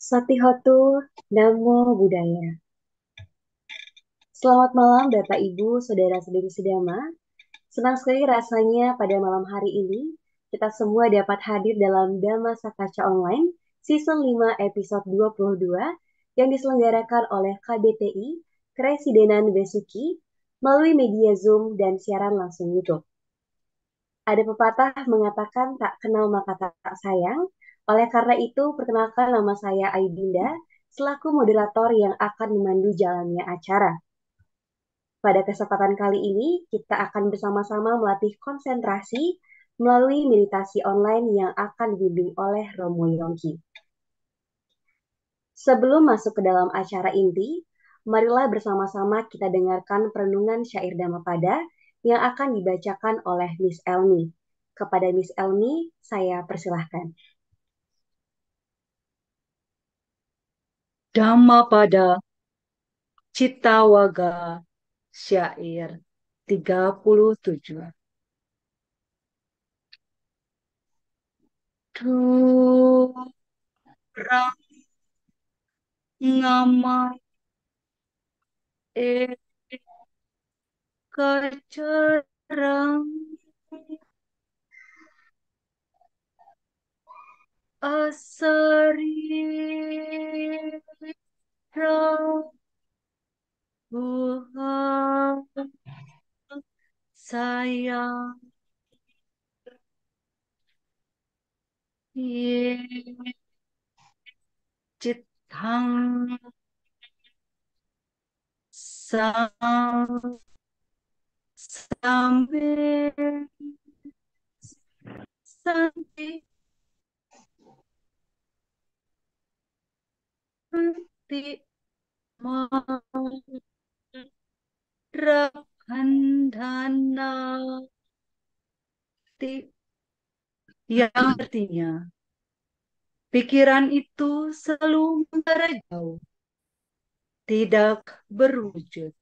Satihotu Namo Buddhaya. Selamat malam Bapak Ibu, Saudara-saudari sedama. Senang sekali rasanya pada malam hari ini kita semua dapat hadir dalam Dhamma Sakaca Online Season 5 episode 22 yang diselenggarakan oleh KBTI Kresidenan Besuki melalui media Zoom dan siaran langsung YouTube. Ada pepatah mengatakan tak kenal maka tak sayang. Oleh karena itu, perkenalkan nama saya Aidinda selaku moderator yang akan memandu jalannya acara. Pada kesempatan kali ini, kita akan bersama-sama melatih konsentrasi melalui meditasi online yang akan dibimbing oleh Romo Yongki. Sebelum masuk ke dalam acara inti, marilah bersama-sama kita dengarkan perenungan syair Dhammapada yang akan dibacakan oleh Miss Elmi. Kepada Miss Elmi, saya persilahkan. Dhammapada Cittawaga Syair 37. Durang ngamai kacerang asari Tuhan sayang ye cithang sang sambe santi santi Rakhandana yang artinya pikiran itu selalu mengarah jauh, tidak berwujud,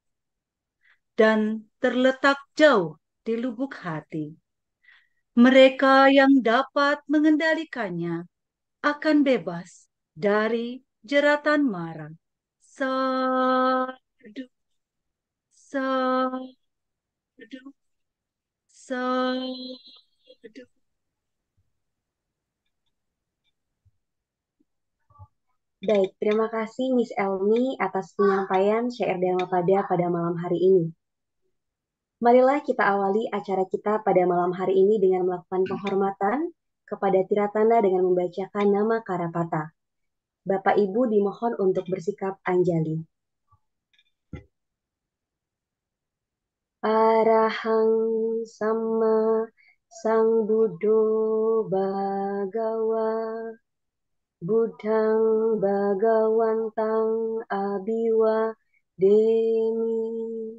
dan terletak jauh di lubuk hati. Mereka yang dapat mengendalikannya akan bebas dari jeratan mara. Sadu, sadu, sadu. Baik, terima kasih Miss Elmi atas penyampaian syair Dhammapada pada malam hari ini. Marilah kita awali acara kita pada malam hari ini dengan melakukan penghormatan kepada Tiratana dengan membacakan nama Karapata. Bapak Ibu dimohon untuk bersikap anjali. Arahang sama sang Buddho Bhagawa Buddhang Bhagawantang Abiwa Demi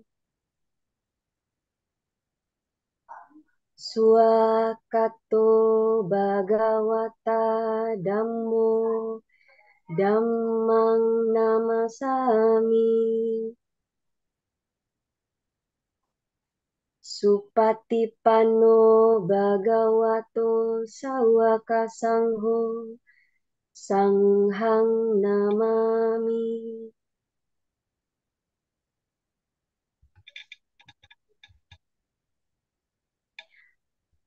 Swakato Bhagawata Dhammo Dhammang Namasami Supatipanno Bhagavato Sawaka Sangho Sanghang Namami.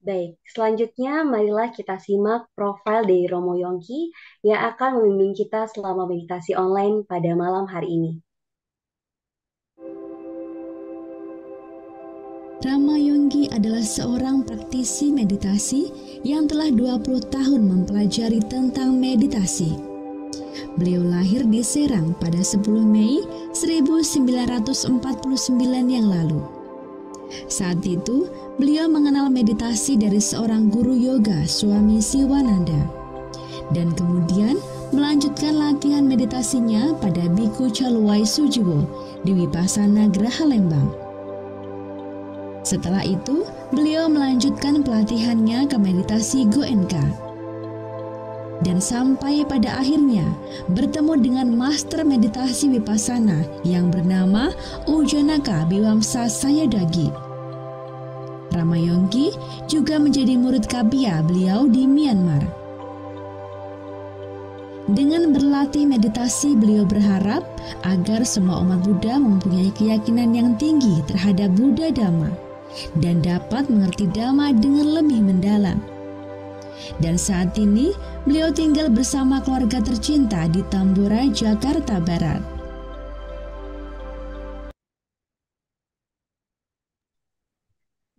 Baik, selanjutnya marilah kita simak profil dari Romo Yongki yang akan membimbing kita selama meditasi online pada malam hari ini. Rama Yongki adalah seorang praktisi meditasi yang telah 20 tahun mempelajari tentang meditasi. Beliau lahir di Serang pada 10 Mei 1949 yang lalu. Saat itu, beliau mengenal meditasi dari seorang guru yoga, Swami Siwananda, dan kemudian melanjutkan latihan meditasinya pada Biku Caluwai Sujiwo di Wipasana Graha Lembang. Setelah itu, beliau melanjutkan pelatihannya ke meditasi Goenka. Dan sampai pada akhirnya bertemu dengan master meditasi Vipassana yang bernama Ujjanaka Biwamsa Sayadaw. Rama Yongki juga menjadi murid Kapia beliau di Myanmar. Dengan berlatih meditasi, beliau berharap agar semua umat Buddha mempunyai keyakinan yang tinggi terhadap Buddha Dhamma dan dapat mengerti Dhamma dengan lebih mendalam. Dan saat ini, beliau tinggal bersama keluarga tercinta di Tambora, Jakarta Barat.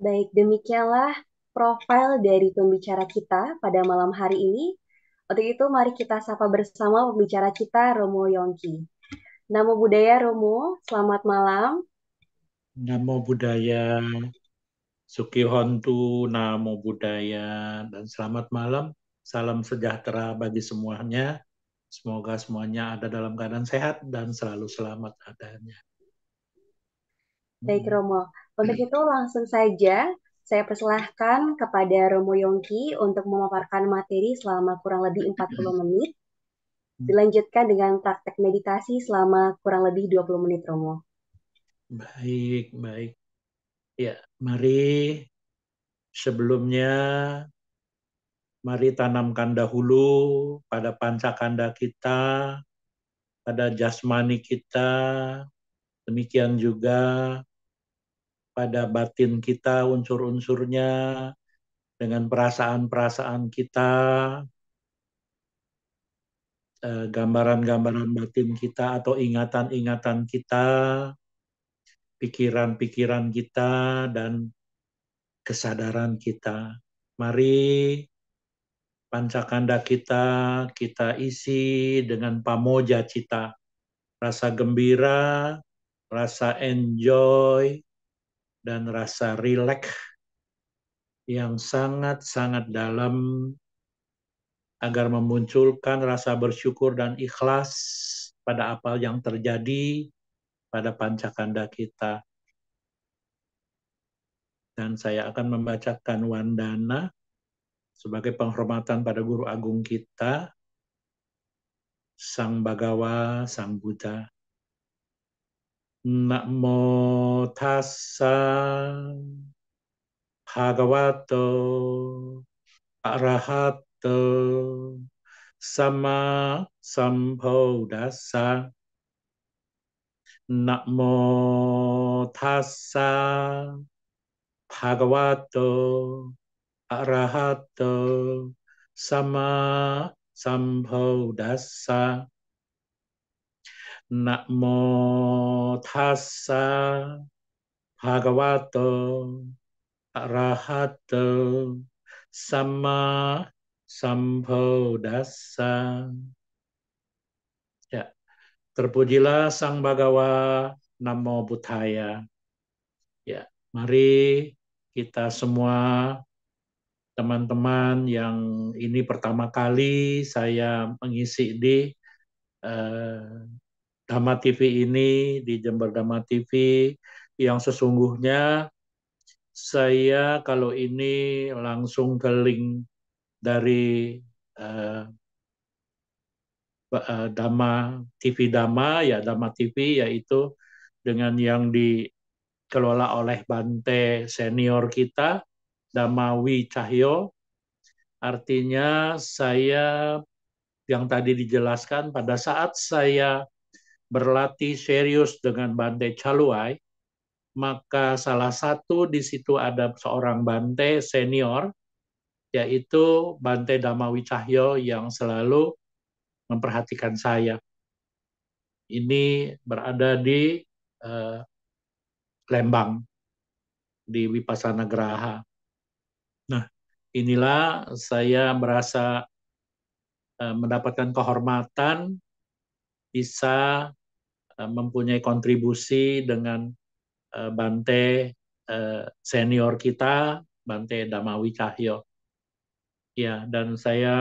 Baik, demikianlah profil dari pembicara kita pada malam hari ini. Untuk itu, mari kita sapa bersama pembicara kita, Romo Yongki. Namo Buddhaya, Romo. Selamat malam. Namo Buddhaya, Sukihontu, Namo Buddhaya, dan selamat malam. Salam sejahtera bagi semuanya. Semoga semuanya ada dalam keadaan sehat dan selalu selamat adanya. Baik, Romo. Untuk itu langsung saja saya persilahkan kepada Romo Yongki untuk memaparkan materi selama kurang lebih 40 menit. Dilanjutkan dengan praktek meditasi selama kurang lebih 20 menit, Romo. Baik, baik. Ya, mari sebelumnya mari tanamkan dahulu pada pancakanda kita, pada jasmani kita, demikian juga pada batin kita, unsur-unsurnya, dengan perasaan-perasaan kita, gambaran-gambaran batin kita atau ingatan-ingatan kita, pikiran-pikiran kita, dan kesadaran kita. Mari pancakanda kita isi dengan pamoja cita, rasa gembira, rasa enjoy, dan rasa rileks yang sangat-sangat dalam agar memunculkan rasa bersyukur dan ikhlas pada apa yang terjadi pada pancakanda kita. Dan saya akan membacakan wandana sebagai penghormatan pada Guru Agung kita, Sang Bhagawa, Sang Buddha. Namo tassa bhagavato arahato sama sambuddhassa. Namo tassa bhagavato arahato sama sambuddhassa. Namo tassa bhagavato arahato sama sambuddhassa. Ya, terpujilah Sang Bhagawa, Namo Buddhaya. Ya, mari kita semua teman-teman yang ini pertama kali saya mengisi di Dhamma TV ini, di Jember Dhamma TV, yang sesungguhnya saya kalau ini langsung ke link dari Dhamma TV Dhamma, ya Dhamma TV, yaitu dengan yang dikelola oleh Bante senior kita, Dhammawi Cahyo. Artinya saya yang tadi dijelaskan pada saat saya berlatih serius dengan Bante Chaluai, maka salah satu di situ ada seorang Bante senior, yaitu Bante Dhammawi Cahyo yang selalu memperhatikan saya. Ini berada di Lembang, di Vipassana Geraha. Nah, inilah saya merasa mendapatkan kehormatan bisa mempunyai kontribusi dengan Bante senior kita, Bante Dhammawi Cahyo. Ya, dan saya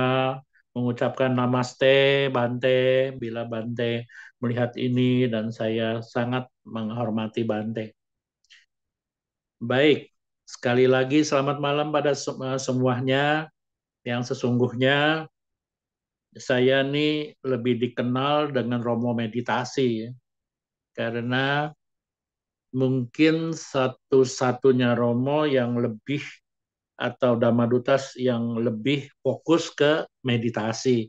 mengucapkan namaste Bante bila Bante melihat ini, dan saya sangat menghormati Bante. Baik, sekali lagi selamat malam pada semuanya. Yang sesungguhnya saya ini lebih dikenal dengan Romo Meditasi, karena mungkin satu-satunya Romo yang lebih atau Dhamma Dutas yang lebih fokus ke meditasi.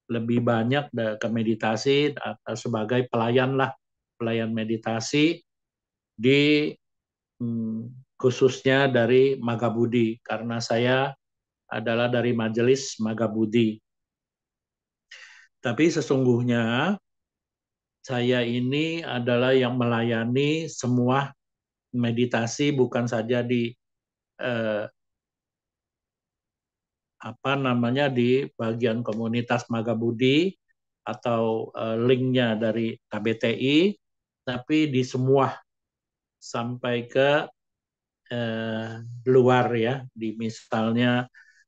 lebih banyak ke meditasi sebagai pelayan lah, pelayan meditasi di khususnya dari Magabudi, karena saya adalah dari Majelis Magabudi. Tapi sesungguhnya saya ini adalah yang melayani semua meditasi, bukan saja di di bagian komunitas Magabudi atau linknya dari KBTI, tapi di semua sampai ke luar ya, di misalnya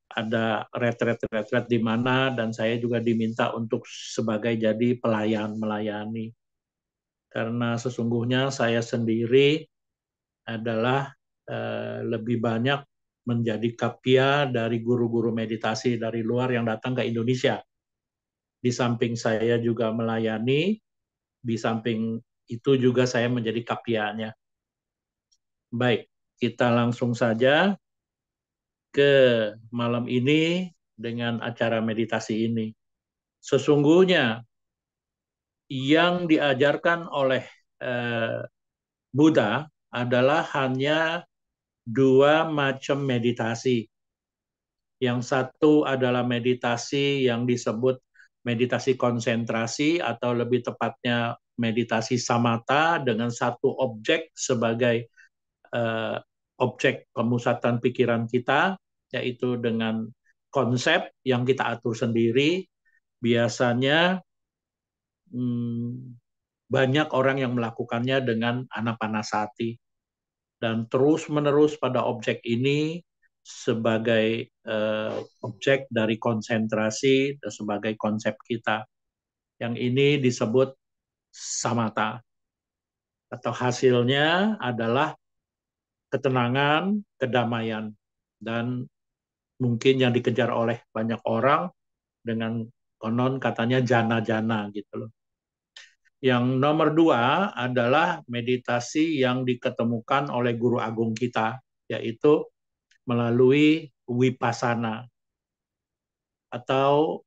ada retret-retret di mana, dan saya juga diminta untuk sebagai jadi pelayan melayani. Karena sesungguhnya saya sendiri adalah lebih banyak menjadi kapia dari guru-guru meditasi dari luar yang datang ke Indonesia. Di samping saya juga melayani, di samping itu juga saya menjadi kapianya. Baik, kita langsung saja ke malam ini dengan acara meditasi ini. Sesungguhnya yang diajarkan oleh Buddha adalah hanya dua macam meditasi. Yang satu adalah meditasi yang disebut meditasi konsentrasi, atau lebih tepatnya meditasi samatha dengan satu objek sebagai objek pemusatan pikiran kita, yaitu dengan konsep yang kita atur sendiri. Biasanya banyak orang yang melakukannya dengan anapanasati, dan terus-menerus pada objek ini sebagai objek dari konsentrasi dan sebagai konsep kita. Yang ini disebut samatha, atau hasilnya adalah ketenangan, kedamaian, dan mungkin yang dikejar oleh banyak orang dengan konon katanya jana-jana gitu loh. Yang nomor dua adalah meditasi yang diketemukan oleh guru agung kita, yaitu melalui Vipassana, atau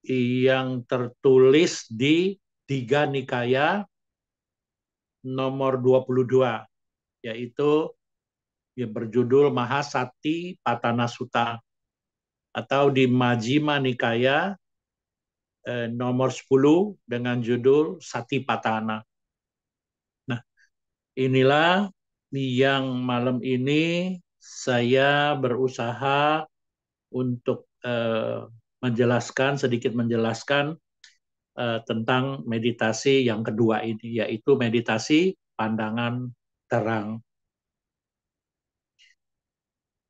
yang tertulis di Tiga Nikaya nomor 22, yaitu yang berjudul Mahasati Patana Sutta, atau di Majjhima Nikaya nomor 10 dengan judul Satipatthana. Nah, inilah yang malam ini saya berusaha untuk sedikit menjelaskan tentang meditasi yang kedua ini, yaitu meditasi pandangan terang.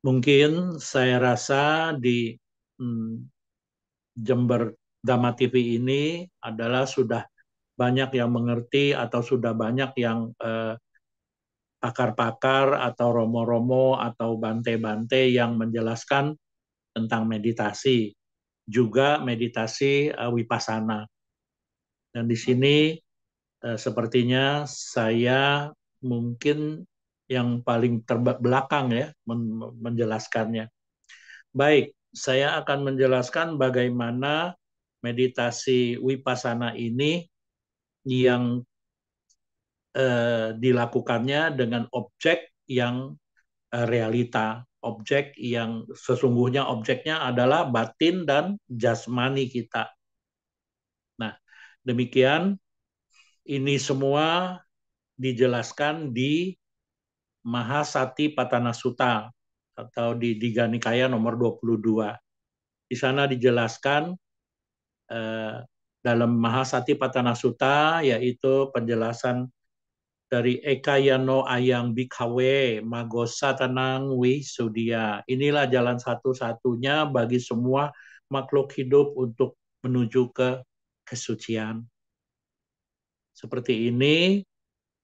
Mungkin saya rasa di Jember Dhamma TV ini adalah sudah banyak yang mengerti, atau sudah banyak yang pakar-pakar atau romo-romo atau bante-bante yang menjelaskan tentang meditasi, juga meditasi Vipassana. Dan di sini sepertinya saya mungkin yang paling terbelakang ya menjelaskannya. Baik, saya akan menjelaskan bagaimana meditasi Vipassana ini yang dilakukannya dengan objek yang realita, objek yang sesungguhnya objeknya adalah batin dan jasmani kita. Nah, demikian ini semua dijelaskan di Mahasati Patana Sutta, atau di Digha Nikaya nomor 22. Di sana dijelaskan dalam Mahasati Patana Sutta, yaitu penjelasan dari Ekayano Ayang Bhikkhave Magosa Tanang Wisudia. Inilah jalan satu-satunya bagi semua makhluk hidup untuk menuju ke kesucian. Seperti ini,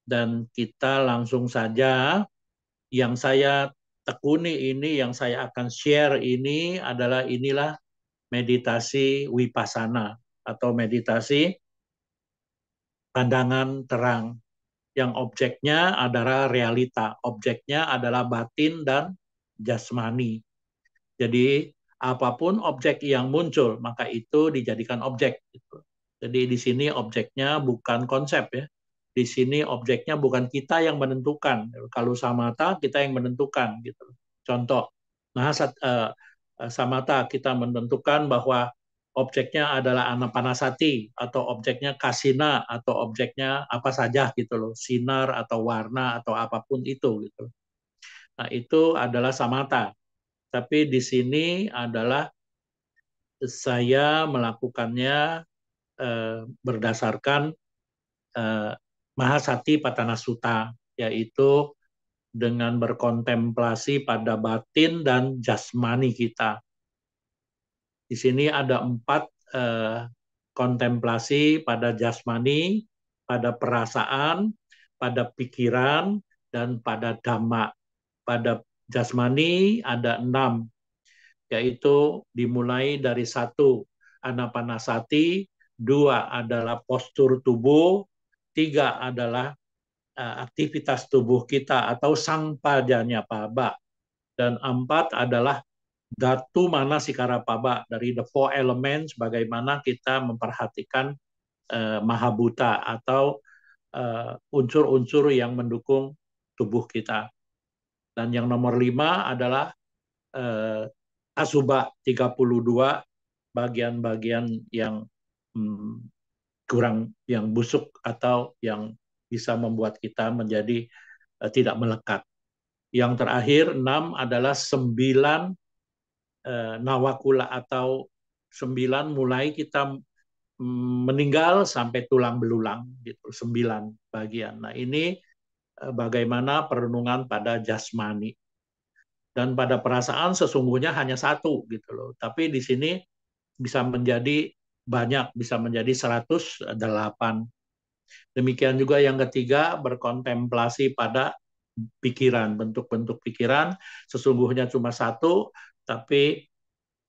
dan kita langsung saja. Yang saya tekuni ini, yang saya akan share ini adalah inilah meditasi Vipassana, atau meditasi pandangan terang, yang objeknya adalah realita, objeknya adalah batin dan jasmani. Jadi apapun objek yang muncul, maka itu dijadikan objek. Gitu. Jadi di sini objeknya bukan konsep ya. Di sini objeknya bukan kita yang menentukan. Kalau samata kita yang menentukan. Gitu. Contoh, samata kita menentukan bahwa objeknya adalah anapanasati atau objeknya kasina atau objeknya apa saja gitu loh, sinar atau warna atau apapun itu gitu. Nah, itu adalah samata. Tapi di sini adalah saya melakukannya berdasarkan Mahasati Patana Sutta, yaitu dengan berkontemplasi pada batin dan jasmani kita. Di sini ada 4 kontemplasi pada jasmani, pada perasaan, pada pikiran, dan pada dhamma. Pada jasmani ada 6, yaitu dimulai dari 1, anapanasati, 2 adalah postur tubuh, 3 adalah aktivitas tubuh kita atau sangpadanya paba, dan 4 adalah datu mana sikara paba, dari the 4 elements, bagaimana kita memperhatikan mahabhuta atau unsur-unsur yang mendukung tubuh kita. Dan yang nomor 5 adalah asubha 32, bagian-bagian yang kurang, yang busuk atau yang bisa membuat kita menjadi tidak melekat. Yang terakhir 6 adalah 9 nawakula atau 9 mulai kita meninggal sampai tulang belulang gitu, 9 bagian. Nah, ini bagaimana perenungan pada jasmani. Dan pada perasaan sesungguhnya hanya 1 gitu loh. Tapi di sini bisa menjadi banyak, bisa menjadi 108. Demikian juga yang ketiga, berkontemplasi pada pikiran, bentuk-bentuk pikiran sesungguhnya cuma 1, tapi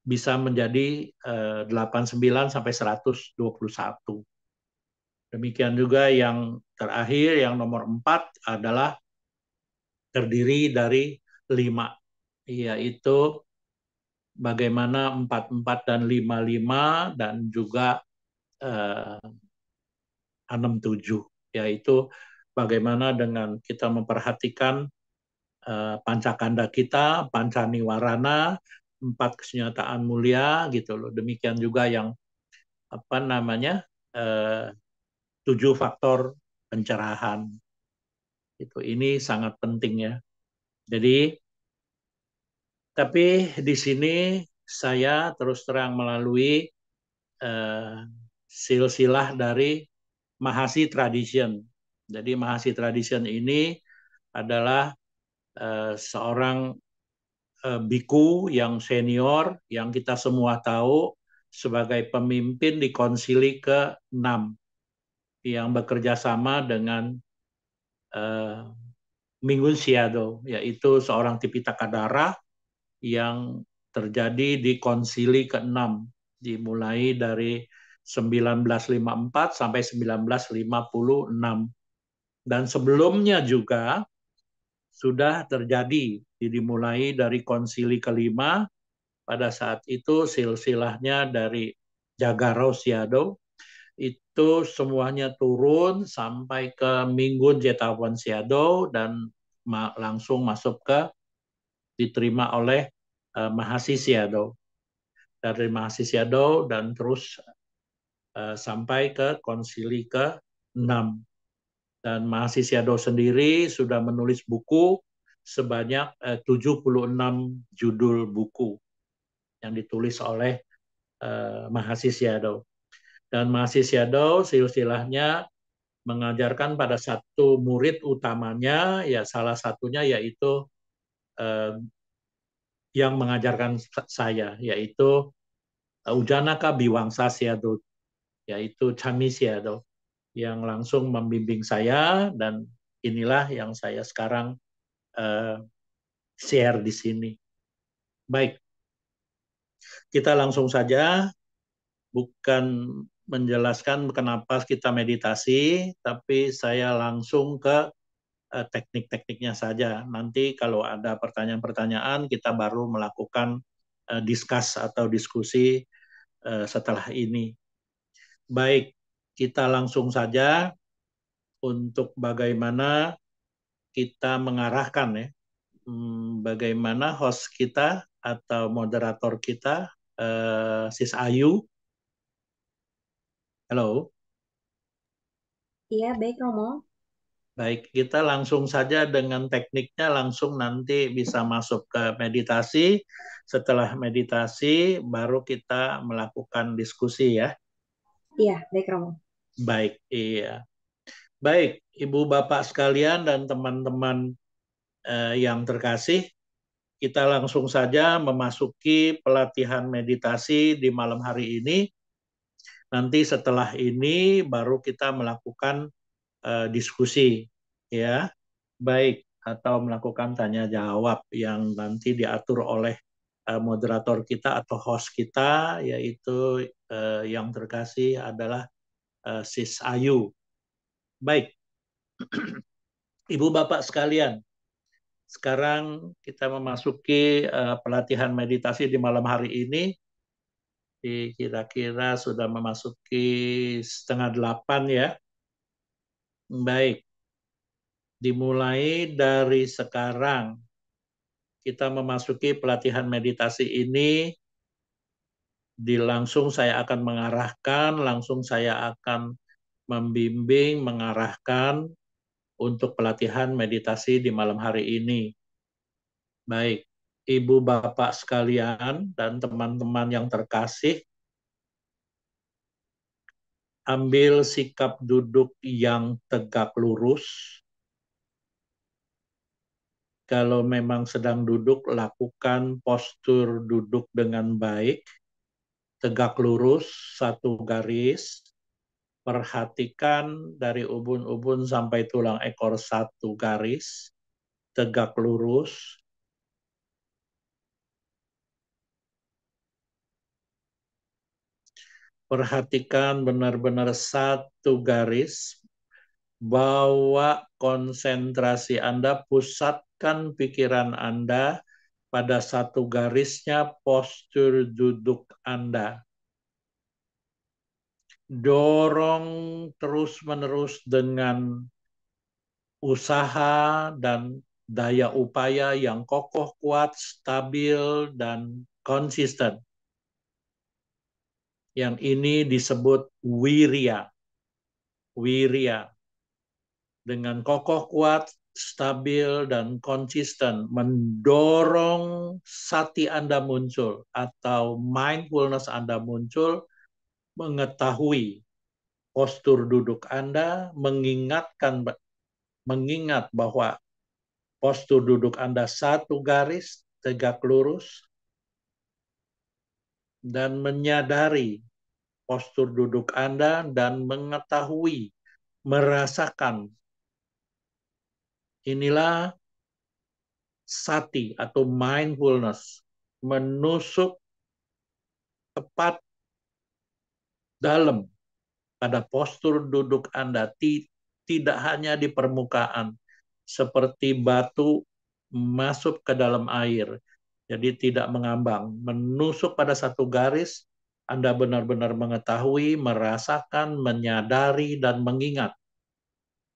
bisa menjadi 89 sampai 121. Demikian juga yang terakhir, yang nomor 4 adalah terdiri dari 5, yaitu bagaimana 44 dan 55 dan juga 67, yaitu bagaimana dengan kita memperhatikan pancakanda kita, pancaniwarana, 4 kesenyataan mulia gitu loh. Demikian juga yang 7 faktor pencerahan. Itu ini sangat penting ya. Jadi tapi di sini saya terus terang melalui silsilah dari Mahasi Tradition. Jadi Mahasi Tradition ini adalah seorang biku yang senior yang kita semua tahu sebagai pemimpin di konsili ke-6 yang bekerja sama dengan Mingun Siado, yaitu seorang Tipitaka Dara yang terjadi di konsili ke-6, dimulai dari 1954 sampai 1956. Dan sebelumnya juga sudah terjadi, dimulai dari konsili ke-5, pada saat itu silsilahnya dari Jagaro Siado, itu semuanya turun sampai ke Minggun Jetawon Siado dan langsung masuk ke diterima oleh Mahasi Siado. Dari Mahasi Siado dan terus sampai ke konsili ke-6. Dan Mahasi Siado sendiri sudah menulis buku sebanyak 76 judul buku yang ditulis oleh Mahasi Siado. Dan Mahasi Siado silsilahnya mengajarkan pada satu murid utamanya, ya salah satunya yaitu yang mengajarkan saya, yaitu Ujanaka Biwangsa Siado, yaitu Chami Siado, yang langsung membimbing saya, dan inilah yang saya sekarang share di sini. Baik, kita langsung saja, bukan menjelaskan kenapa kita meditasi, tapi saya langsung ke teknik-tekniknya saja. Nanti kalau ada pertanyaan-pertanyaan, kita baru melakukan discuss atau diskusi setelah ini. Baik, kita langsung saja untuk bagaimana kita mengarahkan ya, bagaimana host kita atau moderator kita, Sis Ayu. Halo. Iya, baik Romo. Baik, kita langsung saja dengan tekniknya langsung nanti bisa masuk ke meditasi. Setelah meditasi baru kita melakukan diskusi ya. Iya, baik Romo. Baik, iya. Baik, Ibu Bapak sekalian dan teman-teman yang terkasih, kita langsung saja memasuki pelatihan meditasi di malam hari ini. Nanti setelah ini baru kita melakukan diskusi ya. Baik, atau melakukan tanya jawab yang nanti diatur oleh moderator kita atau host kita, yaitu yang terkasih adalah Sis Ayu. Baik, Ibu Bapak sekalian, sekarang kita memasuki pelatihan meditasi di malam hari ini. Kira-kira sudah memasuki 7:30 ya. Baik, dimulai dari sekarang kita memasuki pelatihan meditasi ini. Langsung saya akan mengarahkan, langsung saya akan membimbing, mengarahkan untuk pelatihan meditasi di malam hari ini. Baik, Ibu Bapak sekalian dan teman-teman yang terkasih, ambil sikap duduk yang tegak lurus. Kalau memang sedang duduk, lakukan postur duduk dengan baik. Tegak lurus, satu garis. Perhatikan dari ubun-ubun sampai tulang ekor satu garis. Tegak lurus. Perhatikan benar-benar satu garis. Bawa konsentrasi Anda, pusatkan pikiran Anda pada satu garisnya postur duduk Anda. Dorong terus-menerus dengan usaha dan daya upaya yang kokoh, kuat, stabil, dan konsisten. Yang ini disebut wirya. Wirya. Dengan kokoh, kuat, stabil, dan konsisten, mendorong sati Anda muncul atau mindfulness Anda muncul, mengetahui postur duduk Anda, mengingat bahwa postur duduk Anda satu garis, tegak lurus, dan menyadari postur duduk Anda dan mengetahui, merasakan. Inilah sati atau mindfulness, menusuk tepat dalam pada postur duduk Anda, tidak hanya di permukaan, seperti batu masuk ke dalam air, jadi tidak mengambang, menusuk pada satu garis. Anda benar-benar mengetahui, merasakan, menyadari, dan mengingat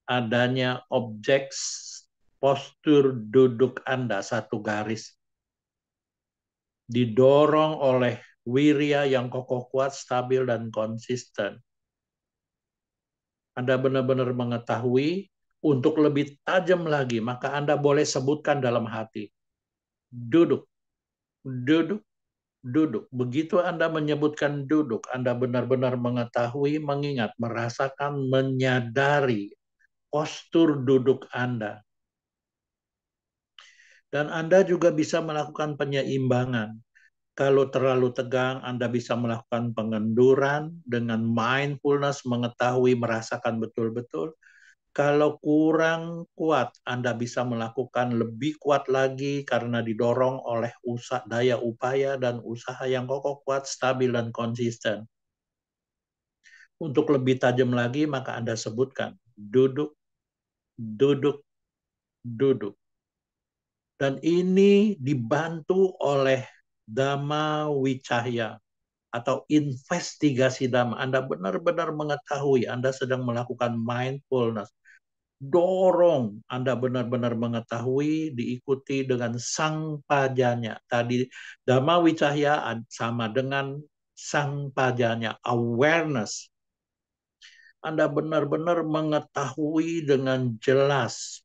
adanya objek postur duduk Anda satu garis. Didorong oleh wirya yang kokoh, kuat, stabil, dan konsisten. Anda benar-benar mengetahui. Untuk lebih tajam lagi, maka Anda boleh sebutkan dalam hati. Duduk, duduk, duduk. Begitu Anda menyebutkan duduk, Anda benar-benar mengetahui, mengingat, merasakan, menyadari postur duduk Anda. Dan Anda juga bisa melakukan penyeimbangan. Kalau terlalu tegang, Anda bisa melakukan pengenduran dengan mindfulness, mengetahui, merasakan betul-betul. Kalau kurang kuat, Anda bisa melakukan lebih kuat lagi karena didorong oleh daya upaya dan usaha yang kokoh, kuat, stabil, dan konsisten. Untuk lebih tajam lagi, maka Anda sebutkan duduk, duduk, duduk. Dan ini dibantu oleh Dhamma Wicahya atau investigasi Dhamma. Anda benar-benar mengetahui, Anda sedang melakukan mindfulness. Dorong Anda benar-benar mengetahui, diikuti dengan sang pajanya. Tadi Dhamma Wicahya sama dengan sang pajanya, awareness. Anda benar-benar mengetahui dengan jelas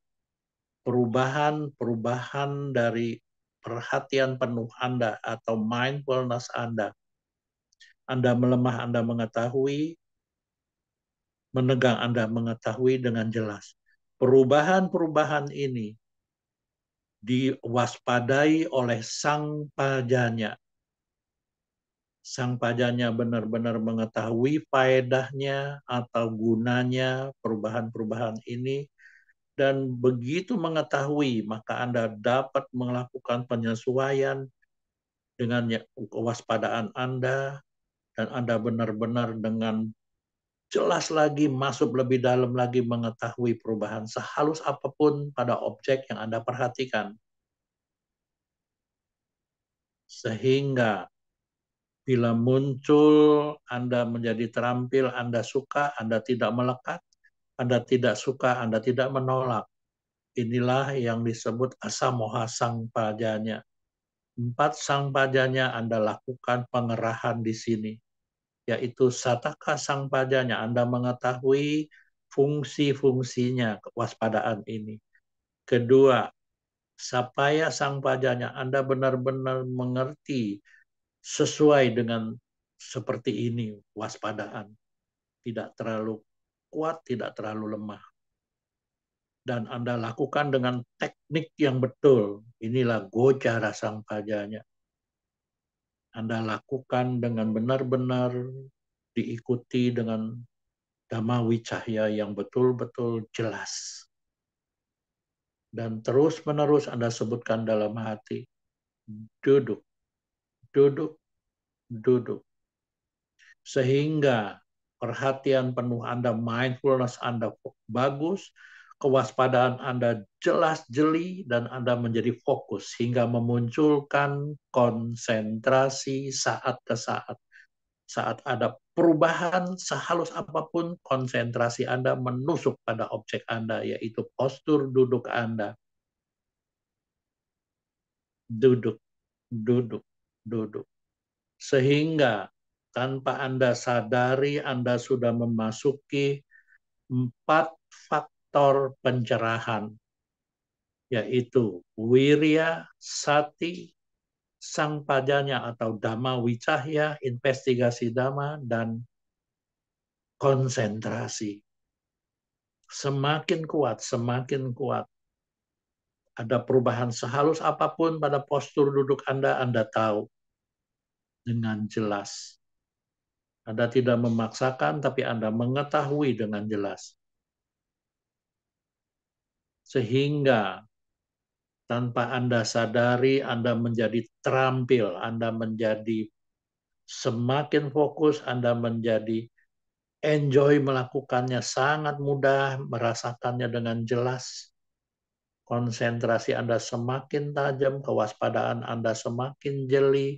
perubahan-perubahan dari perhatian penuh Anda atau mindfulness Anda. Anda melemah, Anda mengetahui, menegang, Anda mengetahui dengan jelas. Perubahan-perubahan ini diwaspadai oleh sang pajanya. Sang pajanya benar-benar mengetahui faedahnya atau gunanya perubahan-perubahan ini, dan begitu mengetahui maka Anda dapat melakukan penyesuaian dengan kewaspadaan Anda, dan Anda benar-benar dengan jelas lagi masuk lebih dalam lagi mengetahui perubahan sehalus apapun pada objek yang Anda perhatikan. Sehingga bila muncul, Anda menjadi terampil, Anda suka, Anda tidak melekat, Anda tidak suka, Anda tidak menolak. Inilah yang disebut asamoha sang pajanya. 4 sang pajanya Anda lakukan pengerahan di sini, yaitu sataka sang pajanya. Anda mengetahui fungsi-fungsinya kewaspadaan ini. Kedua, sapaya sang pajanya. Anda benar-benar mengerti sesuai dengan seperti ini waspadaan. Tidak terlalu kuat, tidak terlalu lemah. Dan Anda lakukan dengan teknik yang betul. Inilah gocara sang pajanya. Anda lakukan dengan benar-benar diikuti dengan Dhamma Wicahya yang betul-betul jelas. Dan terus-menerus Anda sebutkan dalam hati, duduk, duduk, duduk. Sehingga perhatian penuh Anda, mindfulness Anda bagus, kewaspadaan Anda jelas jeli, dan Anda menjadi fokus hingga memunculkan konsentrasi saat ke saat. Saat ada perubahan sehalus apapun, konsentrasi Anda menusuk pada objek Anda, yaitu postur duduk Anda. Duduk, duduk, duduk. Sehingga tanpa Anda sadari, Anda sudah memasuki 4 faktor pencerahan, yaitu wirya, sati, sang pajanya atau Dhamma Wicahya, investigasi Dhamma, dan konsentrasi. Semakin kuat, semakin kuat. Ada perubahan sehalus apapun pada postur duduk Anda tahu dengan jelas. Anda tidak memaksakan, tapi Anda mengetahui dengan jelas. Sehingga tanpa Anda sadari, Anda menjadi terampil, Anda menjadi semakin fokus, Anda menjadi enjoy melakukannya, sangat mudah, merasakannya dengan jelas. Konsentrasi Anda semakin tajam, kewaspadaan Anda semakin jeli,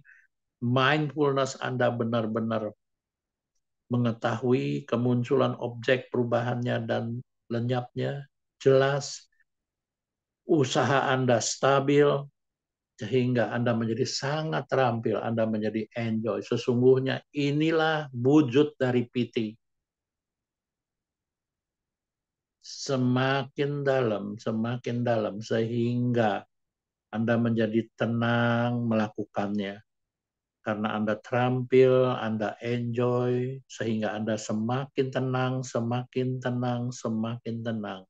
mindfulness Anda benar-benar mengetahui kemunculan objek perubahannya dan lenyapnya jelas, usaha Anda stabil, sehingga Anda menjadi sangat terampil, Anda menjadi enjoy. Sesungguhnya inilah wujud dari piti. Semakin dalam, sehingga Anda menjadi tenang melakukannya. Karena Anda terampil, Anda enjoy, sehingga Anda semakin tenang, semakin tenang, semakin tenang.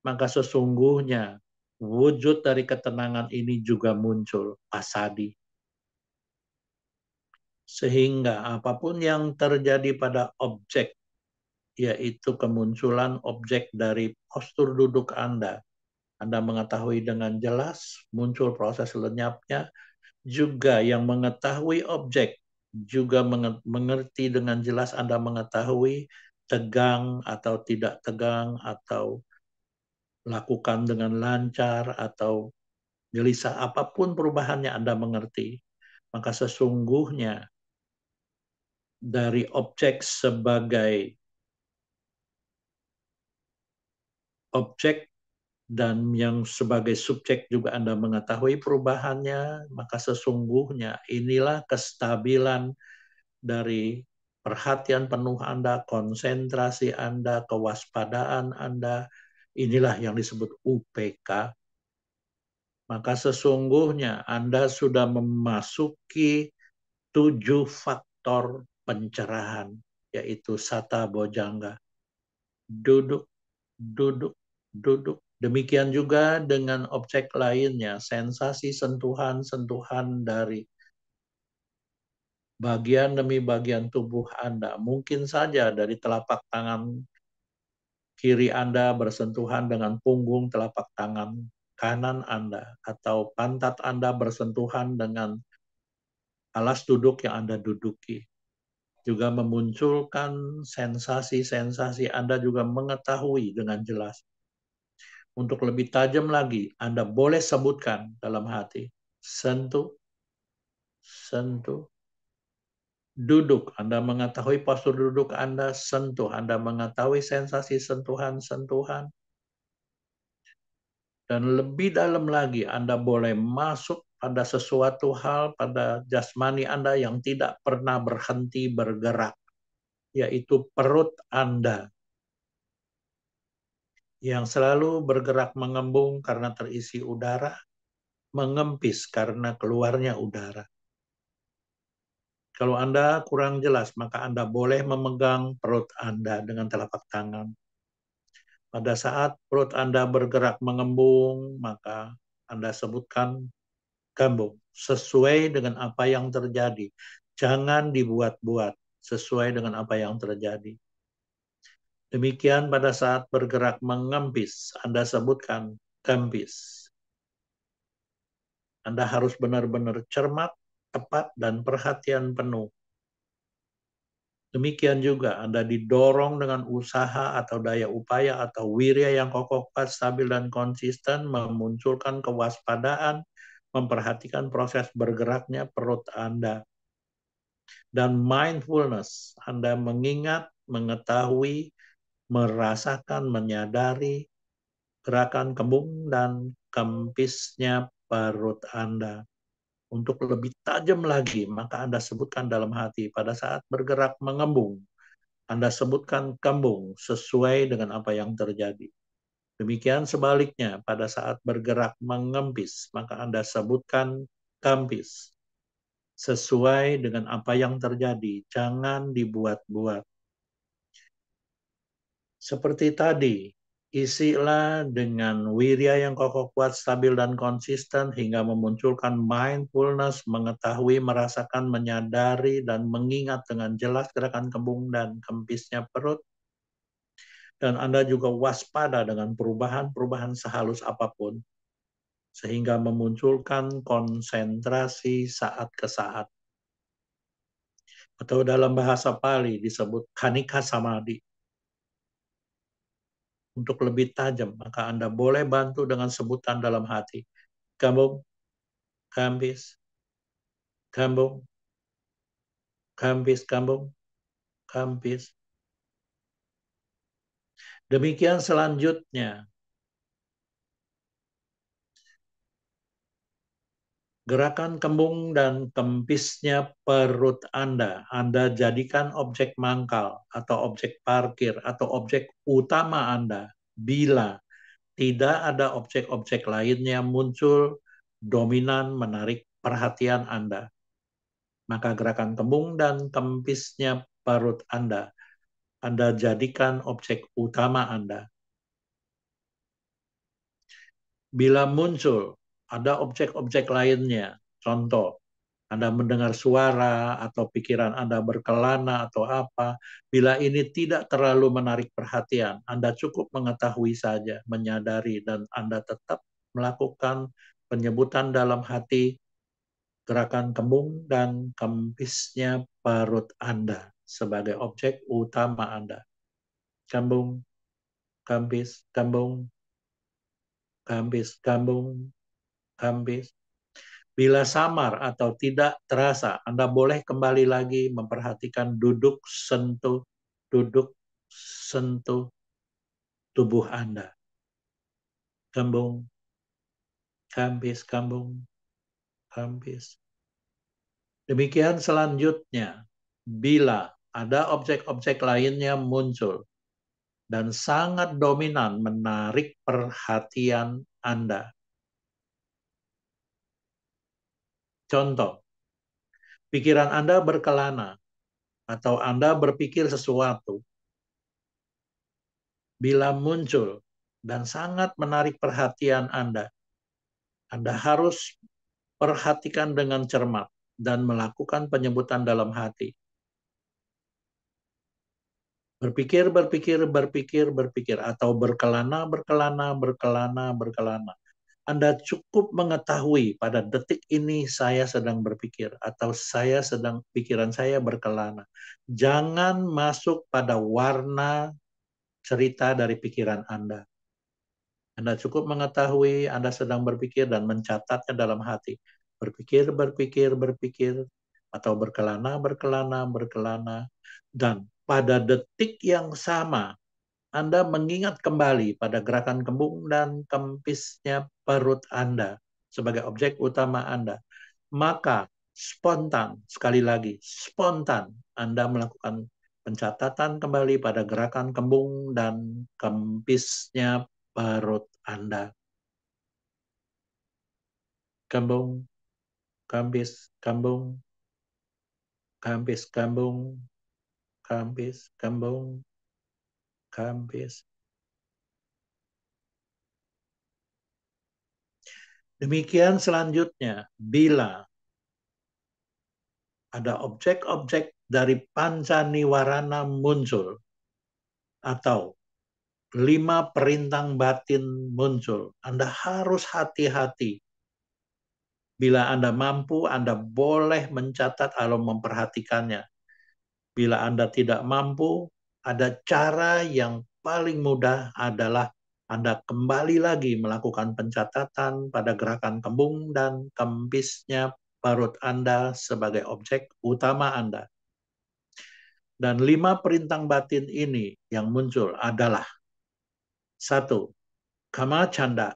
Maka sesungguhnya wujud dari ketenangan ini juga muncul, pasadi. Sehingga apapun yang terjadi pada objek, yaitu kemunculan objek dari postur duduk Anda mengetahui dengan jelas, muncul proses lenyapnya, juga yang mengetahui objek, juga mengerti dengan jelas, Anda mengetahui tegang atau tidak tegang, atau lakukan dengan lancar, atau gelisah, apapun perubahannya Anda mengerti. maka sesungguhnya dari objek sebagai objek dan yang sebagai subjek juga Anda mengetahui perubahannya, maka sesungguhnya inilah kestabilan dari perhatian penuh Anda, konsentrasi Anda, kewaspadaan Anda. Inilah yang disebut UPK. Maka sesungguhnya Anda sudah memasuki 7 faktor pencerahan, yaitu Sata Bojangga. Duduk, duduk, duduk. Demikian juga dengan objek lainnya, sensasi sentuhan-sentuhan dari bagian demi bagian tubuh Anda. Mungkin saja dari telapak tangan kiri Anda bersentuhan dengan punggung telapak tangan kanan Anda, atau pantat Anda bersentuhan dengan alas duduk yang Anda duduki. Juga memunculkan sensasi-sensasi Anda juga mengetahui dengan jelas. Untuk lebih tajam lagi, Anda boleh sebutkan dalam hati, sentuh, sentuh, duduk. Anda mengetahui postur duduk Anda, sentuh. Anda mengetahui sensasi sentuhan-sentuhan. Dan lebih dalam lagi, Anda boleh masuk pada sesuatu hal pada jasmani Anda yang tidak pernah berhenti bergerak, yaitu perut Anda yang selalu bergerak mengembung karena terisi udara, mengempis karena keluarnya udara. Kalau Anda kurang jelas, maka Anda boleh memegang perut Anda dengan telapak tangan. Pada saat perut Anda bergerak mengembung, maka Anda sebutkan gambung sesuai dengan apa yang terjadi. Jangan dibuat-buat, sesuai dengan apa yang terjadi. Demikian pada saat bergerak mengempis, Anda sebutkan gempis. Anda harus benar-benar cermat, tepat, dan perhatian penuh. Demikian juga Anda didorong dengan usaha atau daya upaya atau wirya yang kokoh, kuat, stabil, dan konsisten, memunculkan kewaspadaan, memperhatikan proses bergeraknya perut Anda. Dan mindfulness, Anda mengingat, mengetahui, merasakan, menyadari gerakan kembung dan kempisnya perut Anda. Untuk lebih tajam lagi, maka Anda sebutkan dalam hati pada saat bergerak mengembung. Anda sebutkan kembung sesuai dengan apa yang terjadi. Demikian sebaliknya, pada saat bergerak mengempis, maka Anda sebutkan kempis sesuai dengan apa yang terjadi. Jangan dibuat-buat. Seperti tadi, isilah dengan wirya yang kokoh, kuat, stabil, dan konsisten hingga memunculkan mindfulness, mengetahui, merasakan, menyadari, dan mengingat dengan jelas gerakan kembung dan kempisnya perut. Dan Anda juga waspada dengan perubahan-perubahan sehalus apapun, sehingga memunculkan konsentrasi saat ke saat. Atau dalam bahasa Pali disebut kanika samadhi. Untuk lebih tajam, maka Anda boleh bantu dengan sebutan dalam hati. Kambung, kambis, kambung, kambis, kambung, kambis. Demikian selanjutnya. Gerakan kembung dan kempisnya perut Anda jadikan objek mangkal atau objek parkir atau objek utama Anda bila tidak ada objek-objek lainnya muncul dominan menarik perhatian Anda. Maka gerakan kembung dan kempisnya perut Anda jadikan objek utama Anda. Bila muncul ada objek-objek lainnya, contoh, Anda mendengar suara atau pikiran Anda berkelana atau apa, bila ini tidak terlalu menarik perhatian, Anda cukup mengetahui saja, menyadari, dan Anda tetap melakukan penyebutan dalam hati gerakan kembung dan kempisnya perut Anda sebagai objek utama Anda. Kembung, kempis, kembung, kempis, kembung, kempis. Bila samar atau tidak terasa, Anda boleh kembali lagi memperhatikan duduk, sentuh tubuh Anda. Kembung, kambis, kambung, kambis. Demikian selanjutnya, bila ada objek-objek lainnya muncul dan sangat dominan menarik perhatian Anda. Contoh, pikiran Anda berkelana atau Anda berpikir sesuatu. Bila muncul dan sangat menarik perhatian Anda harus perhatikan dengan cermat dan melakukan penyebutan dalam hati. Berpikir, atau berkelana. Anda cukup mengetahui pada detik ini saya sedang berpikir atau pikiran saya berkelana. Jangan masuk pada warna cerita dari pikiran Anda. Anda cukup mengetahui Anda sedang berpikir dan mencatatnya dalam hati. Berpikir, atau berkelana. Dan pada detik yang sama, Anda mengingat kembali pada gerakan kembung dan kempisnya perut Anda sebagai objek utama Anda. Maka spontan, sekali lagi, spontan Anda melakukan pencatatan kembali pada gerakan kembung dan kempisnya perut Anda. Kembung, kambis, kembung, kambis, kembung, kambis, kembung, kambis. Demikian selanjutnya, bila ada objek-objek dari panca niwarana muncul, atau 5 perintang batin muncul, Anda harus hati-hati. Bila Anda mampu, Anda boleh mencatat atau memperhatikannya. Bila Anda tidak mampu, ada cara yang paling mudah adalah Anda kembali lagi melakukan pencatatan pada gerakan kembung dan kempisnya perut Anda sebagai objek utama Anda. Dan 5 perintang batin ini yang muncul adalah 1. Kama canda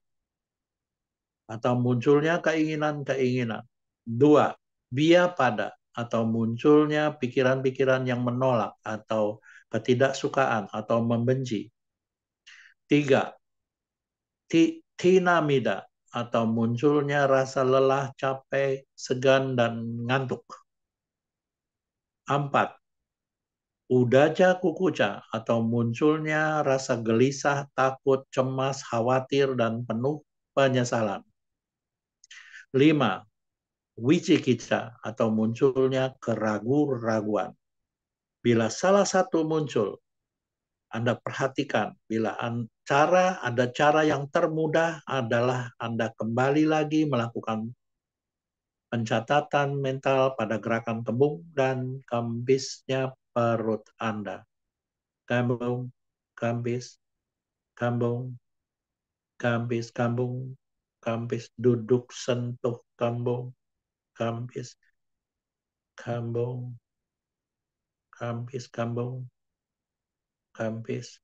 atau munculnya keinginan-keinginan. 2. Biya pada atau munculnya pikiran-pikiran yang menolak atau ketidaksukaan atau membenci. 3. Tinamida atau munculnya rasa lelah, capek, segan, dan ngantuk. 4. Udaja kukuca atau munculnya rasa gelisah, takut, cemas, khawatir, dan penuh penyesalan. 5. Wicikica atau munculnya keraguan-raguan. Bila salah satu muncul, Anda perhatikan. Bila ada cara yang termudah adalah Anda kembali lagi melakukan pencatatan mental pada gerakan kembung dan kambisnya perut Anda. Kambung, kambis, kambung, kambis, kambung, kambis, duduk, sentuh, kambung, kambis, kambung, kambis, kambung, kambis.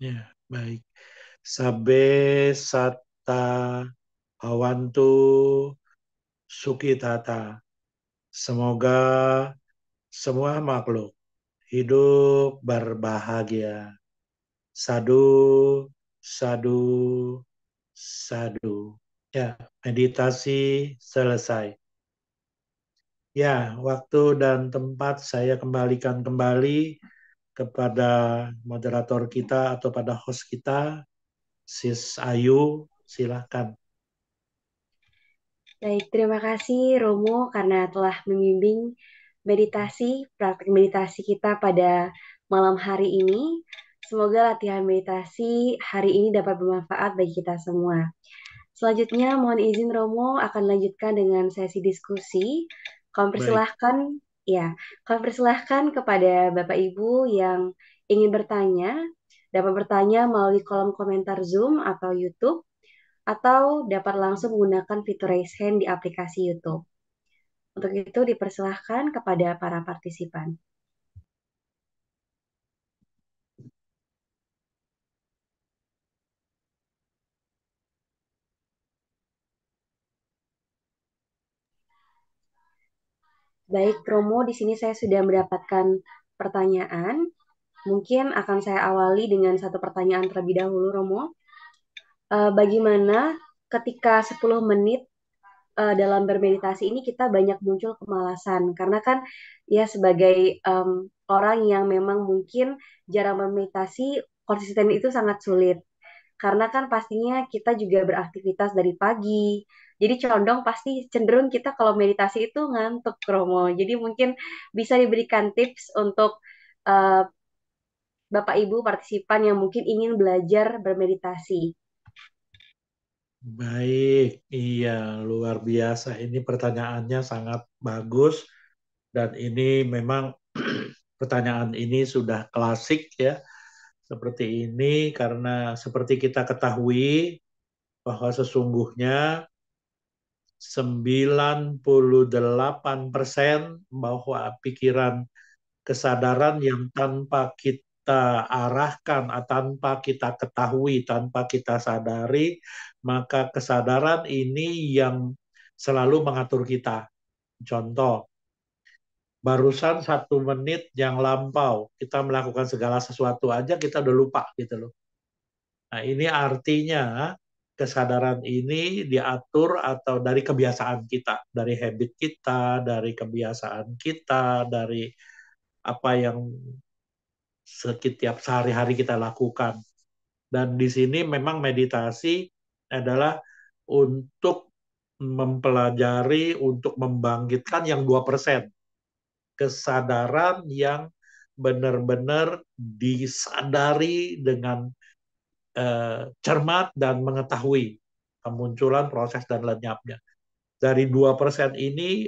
Ya, baik. Sabe satta hawantu sukitata. Semoga semua makhluk hidup berbahagia. Sadu, sadu, sadu. Ya, meditasi selesai. Ya, waktu dan tempat saya kembalikan kembali kepada moderator kita atau pada host kita, Sis Ayu, silahkan. Baik, terima kasih Romo karena telah membimbing praktik meditasi kita pada malam hari ini. Semoga latihan meditasi hari ini dapat bermanfaat bagi kita semua. Selanjutnya, mohon izin Romo akan lanjutkan dengan sesi diskusi. Kami Baik, persilahkan, ya, kami persilahkan kepada Bapak Ibu yang ingin bertanya, dapat bertanya melalui kolom komentar Zoom atau YouTube, atau dapat langsung menggunakan fitur raise hand di aplikasi YouTube. Untuk itu dipersilahkan kepada para partisipan. Baik, Romo, di sini saya sudah mendapatkan pertanyaan. Mungkin akan saya awali dengan satu pertanyaan terlebih dahulu, Romo. Bagaimana ketika 10 menit dalam bermeditasi ini kita banyak muncul kemalasan karena kan ya sebagai orang yang memang mungkin jarang bermeditasi konsisten itu sangat sulit karena kan pastinya kita juga beraktivitas dari pagi jadi condong pasti cenderung kita kalau meditasi itu ngantuk Romo jadi mungkin bisa diberikan tips untuk uh, Bapak Ibu partisipan yang mungkin ingin belajar bermeditasi. baik. Iya, luar biasa. Ini pertanyaannya sangat bagus dan ini memang pertanyaan ini sudah klasik ya. Seperti ini karena seperti kita ketahui bahwa sesungguhnya 98% bahwa pikiran kesadaran yang tanpa kita arahkan, tanpa kita ketahui, tanpa kita sadari, maka kesadaran ini yang selalu mengatur kita. Contoh, barusan 1 menit yang lampau, kita melakukan segala sesuatu aja kita udah lupa gitu loh. Nah, ini artinya kesadaran ini diatur atau dari kebiasaan kita, dari habit kita, dari kebiasaan kita, dari apa yang setiap sehari-hari kita lakukan. Dan di sini memang meditasi adalah untuk mempelajari, untuk membangkitkan yang 2%. Kesadaran yang benar-benar disadari dengan cermat dan mengetahui kemunculan proses dan lenyapnya. Dari 2% ini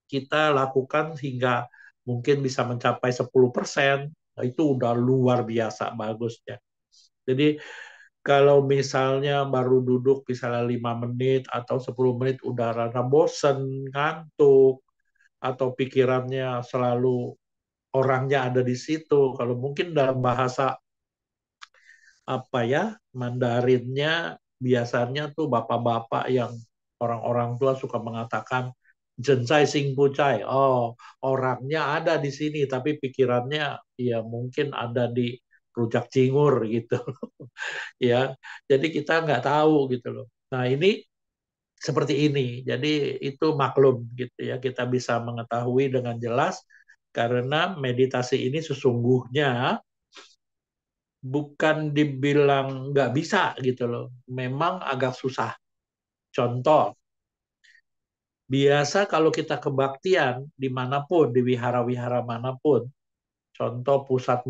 kita lakukan hingga mungkin bisa mencapai 10%, itu udah luar biasa bagusnya. Jadi kalau misalnya baru duduk misalnya 5 menit atau 10 menit udah rada bosen, ngantuk, atau pikirannya selalu orangnya ada di situ. Kalau mungkin dalam bahasa apa ya, Mandarinnya biasanya tuh bapak-bapak yang orang-orang tua suka mengatakan Jensai Sing Pucai. Oh, orangnya ada di sini, tapi pikirannya ya mungkin ada di Rujak Cingur gitu. Ya, jadi kita nggak tahu gitu loh. Nah ini seperti ini, jadi itu maklum gitu ya, kita bisa mengetahui dengan jelas karena meditasi ini sesungguhnya bukan dibilang nggak bisa gitu loh, memang agak susah. Contoh, biasa kalau kita kebaktian dimanapun, di wihara-wihara manapun, contoh pusat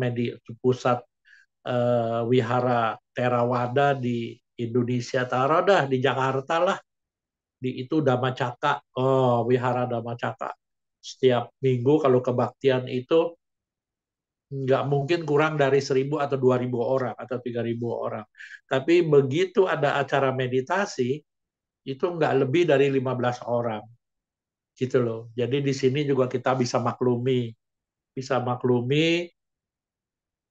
wihara Theravada di Indonesia, taruh dah di Jakarta lah, di itu Dhammacakka, oh wihara Dhammacakka. Setiap minggu kalau kebaktian itu nggak mungkin kurang dari 1.000 atau 2.000 orang atau 3.000 orang. Tapi begitu ada acara meditasi, itu nggak lebih dari 15 orang. Gitu loh. Jadi di sini juga kita bisa maklumi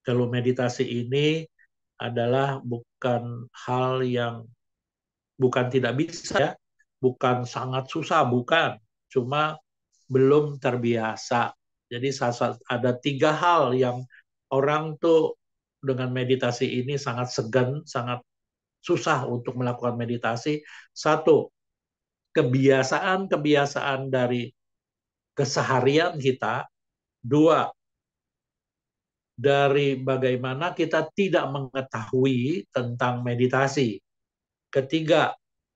kalau meditasi ini adalah bukan hal yang bukan tidak bisa ya, bukan sangat susah, bukan. Cuma belum terbiasa. Jadi ada 3 hal yang orang tuh dengan meditasi ini sangat segan, sangat susah untuk melakukan meditasi. Satu, kebiasaan-kebiasaan dari keseharian kita. Dua, dari bagaimana kita tidak mengetahui tentang meditasi. Ketiga,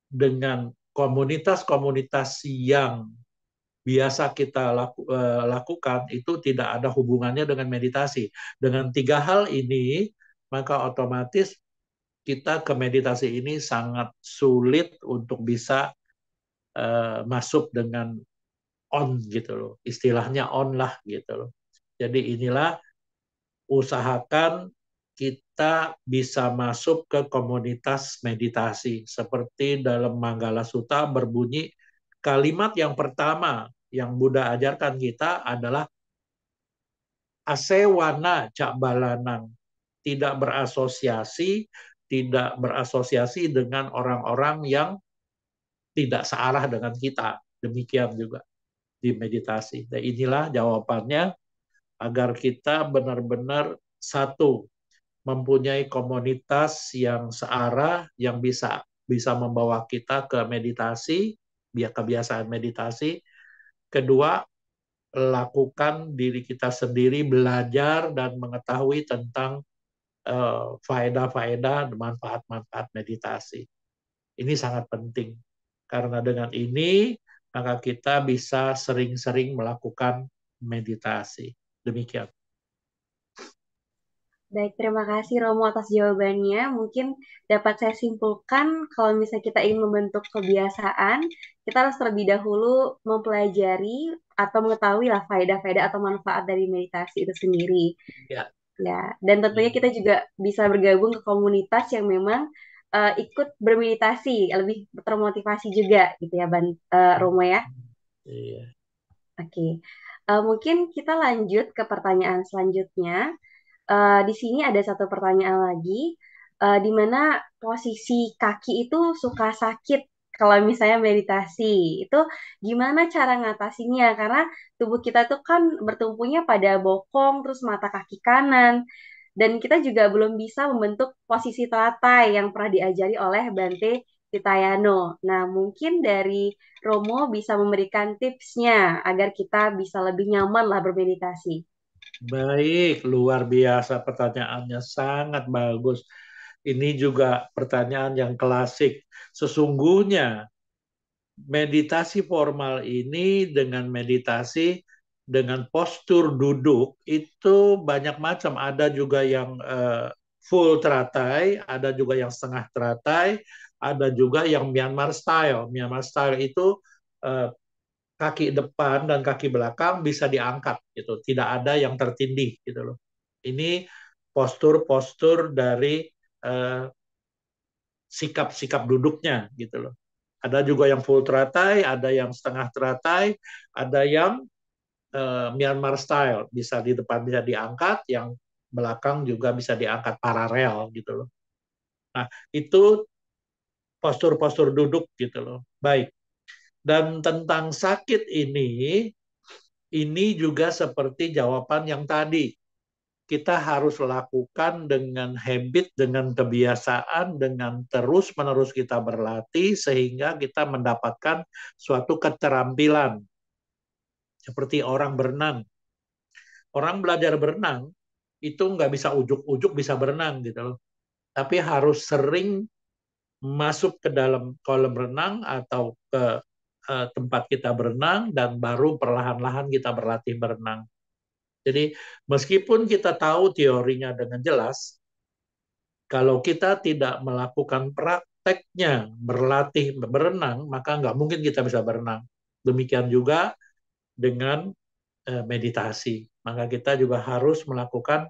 dengan komunitas-komunitas yang biasa kita lakukan itu tidak ada hubungannya dengan meditasi. Dengan 3 hal ini, maka otomatis kita ke meditasi ini sangat sulit untuk bisa masuk dengan on gitu loh. Istilahnya on lah gitu loh. Jadi inilah, usahakan kita bisa masuk ke komunitas meditasi. Seperti dalam Manggala Sutta berbunyi, kalimat yang pertama yang Buddha ajarkan kita adalah asewana cak balanang. Tidak berasosiasi dengan orang-orang yang tidak searah dengan kita. Demikian juga di meditasi. Dan inilah jawabannya, agar kita benar-benar satu, mempunyai komunitas yang searah, yang bisa membawa kita ke meditasi, biar kebiasaan meditasi. Kedua, lakukan diri kita sendiri, belajar dan mengetahui tentang faedah-faedah, manfaat-manfaat meditasi. Ini sangat penting. Karena dengan ini, maka kita bisa sering-sering melakukan meditasi. Demikian. Baik, terima kasih Romo atas jawabannya. Mungkin dapat saya simpulkan kalau misalnya kita ingin membentuk kebiasaan, kita harus terlebih dahulu mempelajari atau mengetahui lah faedah-faedah atau manfaat dari meditasi itu sendiri. Ya. Ya, dan tentunya kita juga bisa bergabung ke komunitas yang memang ikut bermeditasi, lebih termotivasi juga gitu ya, Romo ya. Iya. Oke, mungkin kita lanjut ke pertanyaan selanjutnya. Di sini ada satu pertanyaan lagi, di mana posisi kaki itu suka sakit kalau misalnya meditasi. Itu gimana cara ngatasinya? Karena tubuh kita tuh kan bertumpunya pada bokong, terus mata kaki kanan. Dan kita juga belum bisa membentuk posisi teratai yang pernah diajari oleh Bante Vitayano. Nah, mungkin dari Romo bisa memberikan tipsnya agar kita bisa lebih nyaman lah bermeditasi. Baik, luar biasa pertanyaannya, sangat bagus. Ini juga pertanyaan yang klasik. Sesungguhnya meditasi formal ini dengan meditasi dengan postur duduk itu banyak macam. Ada juga yang full teratai, ada juga yang setengah teratai, ada juga yang Myanmar style. Myanmar style itu eh, kaki depan dan kaki belakang bisa diangkat gitu, tidak ada yang tertindih gitu loh. Ini postur-postur dari sikap-sikap duduknya gitu loh. Ada juga yang full teratai, ada yang setengah teratai, ada yang Myanmar style, bisa di depan bisa diangkat, yang belakang juga bisa diangkat paralel gitu loh. Nah, itu postur-postur duduk gitu loh. Baik. Dan tentang sakit ini juga seperti jawaban yang tadi. Kita harus lakukan dengan habit, dengan kebiasaan, dengan terus-menerus kita berlatih, sehingga kita mendapatkan suatu keterampilan. Seperti orang berenang. Orang belajar berenang, itu nggak bisa ujuk-ujuk bisa berenang gitu loh. Tapi harus sering masuk ke dalam kolam renang atau ke tempat kita berenang, dan baru perlahan-lahan kita berlatih berenang. Jadi meskipun kita tahu teorinya dengan jelas, kalau kita tidak melakukan prakteknya berlatih berenang, maka nggak mungkin kita bisa berenang. Demikian juga dengan meditasi. Maka kita juga harus melakukan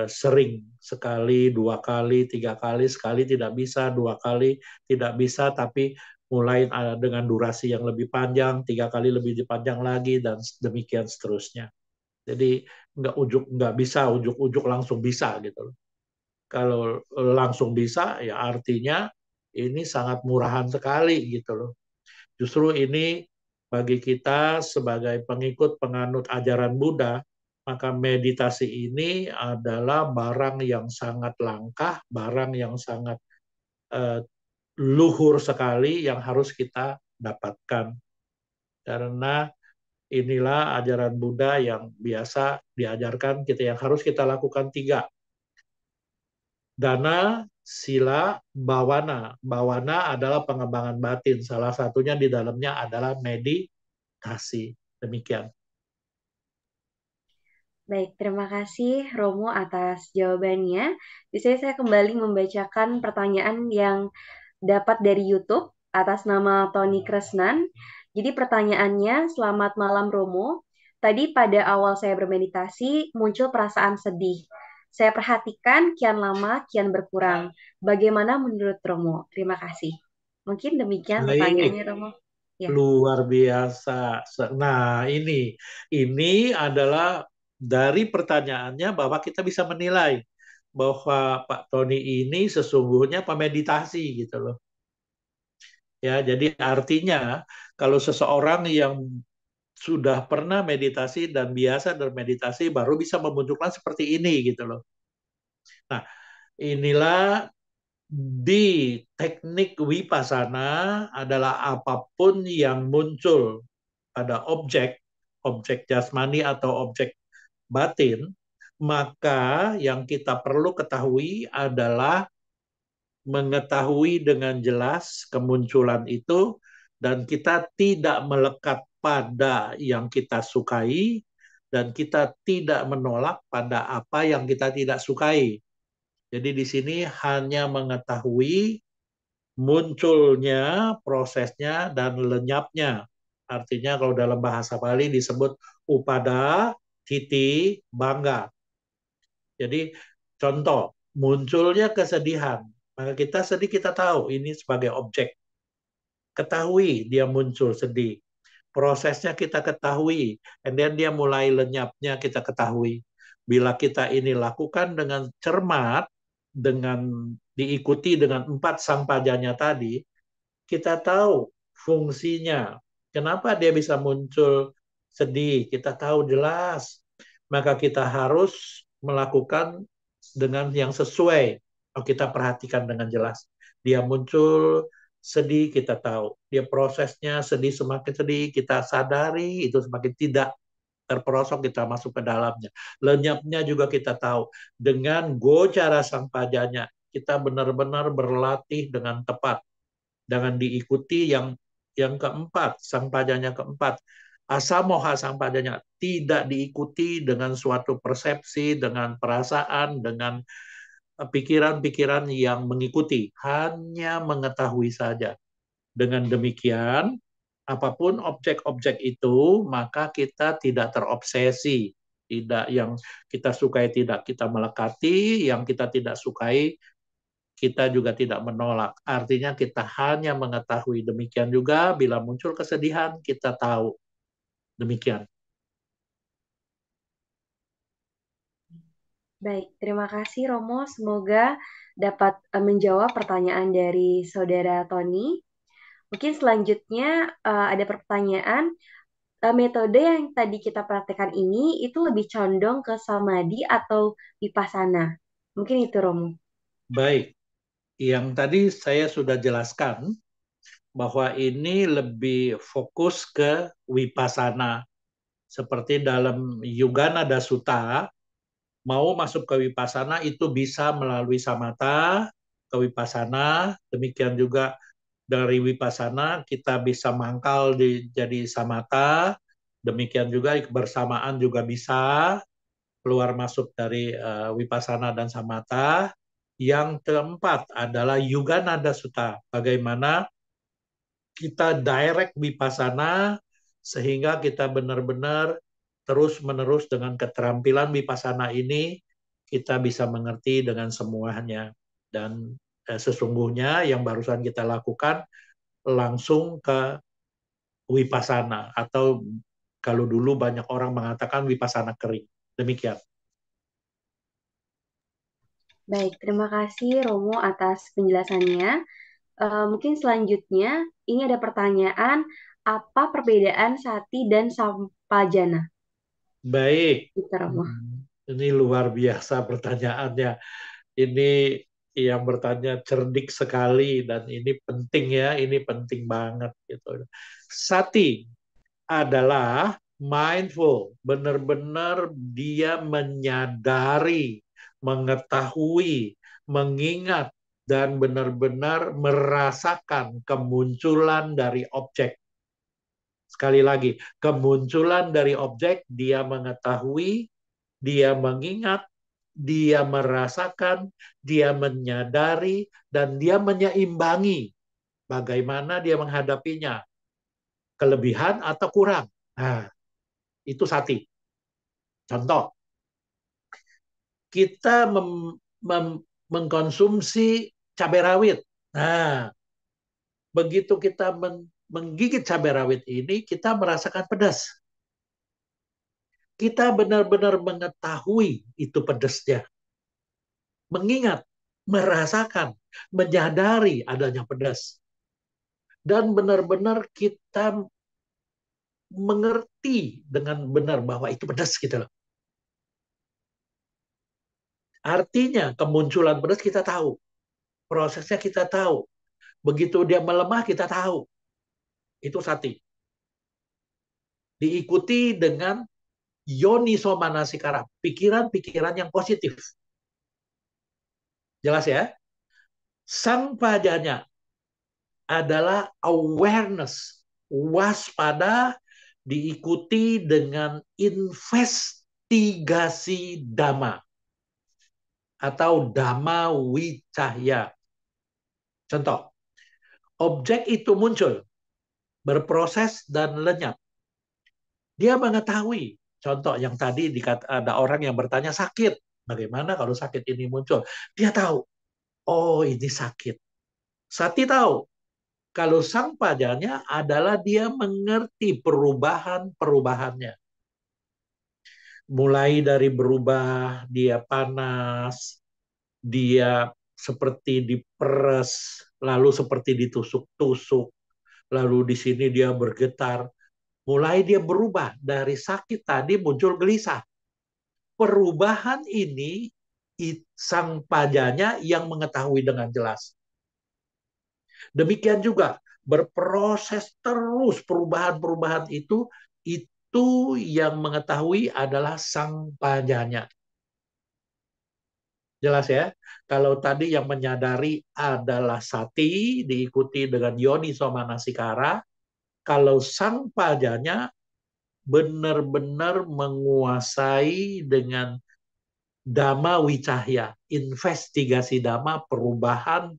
sering, sekali, 2 kali, 3 kali, sekali tidak bisa, 2 kali tidak bisa, tapi mulai dengan durasi yang lebih panjang, 3 kali lebih panjang lagi, dan demikian seterusnya. Jadi nggak bisa ujuk-ujuk langsung bisa gitu loh. Kalau langsung bisa, ya artinya ini sangat murahan sekali gitu loh. Justru ini bagi kita sebagai pengikut penganut ajaran Buddha, maka meditasi ini adalah barang yang sangat langka, barang yang sangat eh, luhur sekali yang harus kita dapatkan. Karena inilah ajaran Buddha yang biasa diajarkan kita, yang harus kita lakukan tiga. Dana, sila, bawana. Bawana adalah pengembangan batin. Salah satunya di dalamnya adalah meditasi. Demikian. Baik, terima kasih Romo atas jawabannya. Di sini saya kembali membacakan pertanyaan yang dapat dari YouTube atas nama Tony Kresnan. Jadi pertanyaannya, selamat malam Romo. Tadi pada awal saya bermeditasi muncul perasaan sedih. Saya perhatikan kian lama kian berkurang. Bagaimana menurut Romo? Terima kasih. Mungkin demikian Baik, pertanyaannya Romo. Ya. luar biasa. Nah, ini adalah dari pertanyaannya bahwa kita bisa menilai bahwa Pak Tony ini sesungguhnya pemeditasi gitu loh. Ya, jadi artinya kalau seseorang yang sudah pernah meditasi dan biasa bermeditasi baru bisa memunculkan seperti ini gitu loh. Nah, inilah di teknik wipasana adalah apapun yang muncul pada objek, objek jasmani atau objek batin, maka yang kita perlu ketahui adalah mengetahui dengan jelas kemunculan itu dan kita tidak melekat pada yang kita sukai dan kita tidak menolak pada apa yang kita tidak sukai. Jadi di sini hanya mengetahui munculnya, prosesnya, dan lenyapnya. Artinya kalau dalam bahasa Bali disebut upada, titi, bangga. Jadi contoh, munculnya kesedihan. Maka kita sedih, kita tahu ini sebagai objek. Ketahui dia muncul sedih. Prosesnya kita ketahui. And then dia mulai lenyapnya kita ketahui. Bila kita ini lakukan dengan cermat, dengan diikuti dengan 4 sampajanya tadi, kita tahu fungsinya. Kenapa dia bisa muncul sedih? Kita tahu jelas. Maka kita harus melakukan dengan yang sesuai. Kalau kita perhatikan dengan jelas. Dia muncul sedih, kita tahu. Dia prosesnya sedih, semakin sedih, kita sadari itu semakin tidak terperosok, kita masuk ke dalamnya. Lenyapnya juga kita tahu. Dengan gocara sang pajanya, kita benar-benar berlatih dengan tepat. Jangan diikuti yang keempat, sang pajanya keempat. Asamoha sang pajanya tidak diikuti dengan suatu persepsi, dengan perasaan, dengan pikiran-pikiran yang mengikuti. Hanya mengetahui saja. Dengan demikian, apapun objek-objek itu, maka kita tidak terobsesi. Tidak yang kita sukai tidak kita melekati, yang kita tidak sukai kita juga tidak menolak. Artinya kita hanya mengetahui. Demikian juga bila muncul kesedihan, kita tahu. Demikian. Baik, terima kasih Romo. Semoga dapat menjawab pertanyaan dari Saudara Tony. Mungkin selanjutnya ada pertanyaan, metode yang tadi kita praktekkan ini itu lebih condong ke samadhi atau vipassana? Mungkin itu Romo. Baik, yang tadi saya sudah jelaskan bahwa ini lebih fokus ke wipasana. Seperti dalam Yuganada Sutta, mau masuk ke wipasana itu bisa melalui samatha ke wipasana. Demikian juga dari wipasana kita bisa mangkal jadi samatha. Demikian juga bersamaan juga bisa keluar masuk dari wipasana dan samatha. Yang keempat adalah Yuganada Sutta. Bagaimana kita direct wipasana sehingga kita benar-benar terus-menerus dengan keterampilan wipasana ini kita bisa mengerti dengan semuanya. Dan sesungguhnya yang barusan kita lakukan langsung ke wipasana atau kalau dulu banyak orang mengatakan wipasana kering. Demikian. Baik, terima kasih Romo atas penjelasannya. Mungkin selanjutnya, ini ada pertanyaan, apa perbedaan sati dan sampajana? Baik. Gitu, Romo. Ini luar biasa pertanyaannya. Ini yang bertanya cerdik sekali dan ini penting ya, ini penting banget gitu. Sati adalah mindful, benar-benar dia menyadari, mengetahui, mengingat dan benar-benar merasakan kemunculan dari objek. Sekali lagi, kemunculan dari objek, dia mengetahui, dia mengingat, dia merasakan, dia menyadari, dan dia menyeimbangi bagaimana dia menghadapinya, kelebihan atau kurang. Nah, itu sati. Contoh, kita mengkonsumsi cabai rawit. Nah, begitu kita menggigit cabai rawit ini, kita merasakan pedas. Kita benar-benar mengetahui itu pedasnya. Mengingat, merasakan, menyadari adanya pedas. Dan benar-benar kita mengerti dengan benar bahwa itu pedas gitu loh. Artinya kemunculan pedas kita tahu, prosesnya kita tahu. Begitu dia melemah kita tahu. Itu sati. Diikuti dengan yoniso manasikara, pikiran-pikiran yang positif. Jelas ya? Sang pajanya adalah awareness, waspada, diikuti dengan investigasi dhamma atau dhamma wicahya. Contoh, objek itu muncul, berproses dan lenyap. Dia mengetahui. Contoh yang tadi ada orang yang bertanya sakit. Bagaimana kalau sakit ini muncul? Dia tahu. Oh, ini sakit. Sati tahu. Kalau sang pajanya adalah dia mengerti perubahan-perubahannya. Mulai dari berubah, dia panas, dia seperti diperes, lalu seperti ditusuk-tusuk, lalu di sini dia bergetar. Mulai dia berubah, dari sakit tadi muncul gelisah. Perubahan ini sang pajanya yang mengetahui dengan jelas. Demikian juga berproses terus perubahan-perubahan itu yang mengetahui adalah sang pajanya. Jelas ya? Kalau tadi yang menyadari adalah sati, diikuti dengan yoniso manasikara, kalau sang pajanya benar-benar menguasai dengan dhamma wicahya, investigasi dhamma, perubahan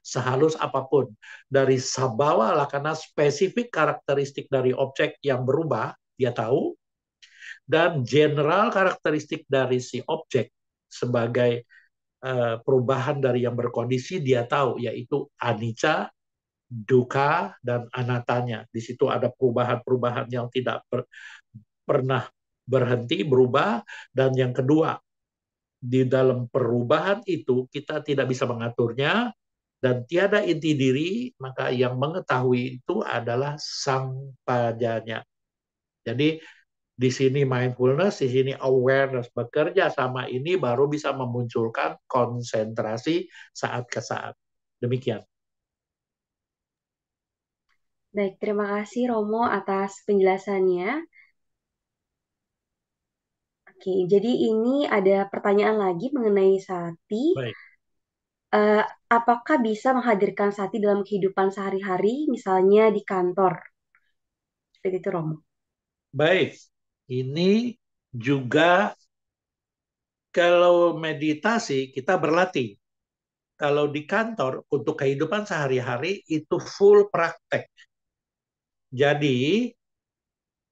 sehalus apapun. Dari sabawa lakana spesifik karakteristik dari objek yang berubah, dia tahu, dan general karakteristik dari si objek sebagai perubahan dari yang berkondisi, dia tahu, yaitu anicca, dukkha, dan anatanya. Di situ ada perubahan-perubahan yang tidak pernah berhenti, berubah. Dan yang kedua, di dalam perubahan itu kita tidak bisa mengaturnya dan tiada inti diri, maka yang mengetahui itu adalah sang pajanya. Jadi di sini mindfulness, di sini awareness, bekerja sama ini baru bisa memunculkan konsentrasi saat ke saat. Demikian. Baik, terima kasih Romo atas penjelasannya. Oke, jadi ini ada pertanyaan lagi mengenai sati. Baik. Eh, apakah bisa menghadirkan sati dalam kehidupan sehari-hari, misalnya di kantor? Seperti itu, Romo. Baik. Ini juga kalau meditasi kita berlatih. Kalau di kantor untuk kehidupan sehari-hari itu full praktek. Jadi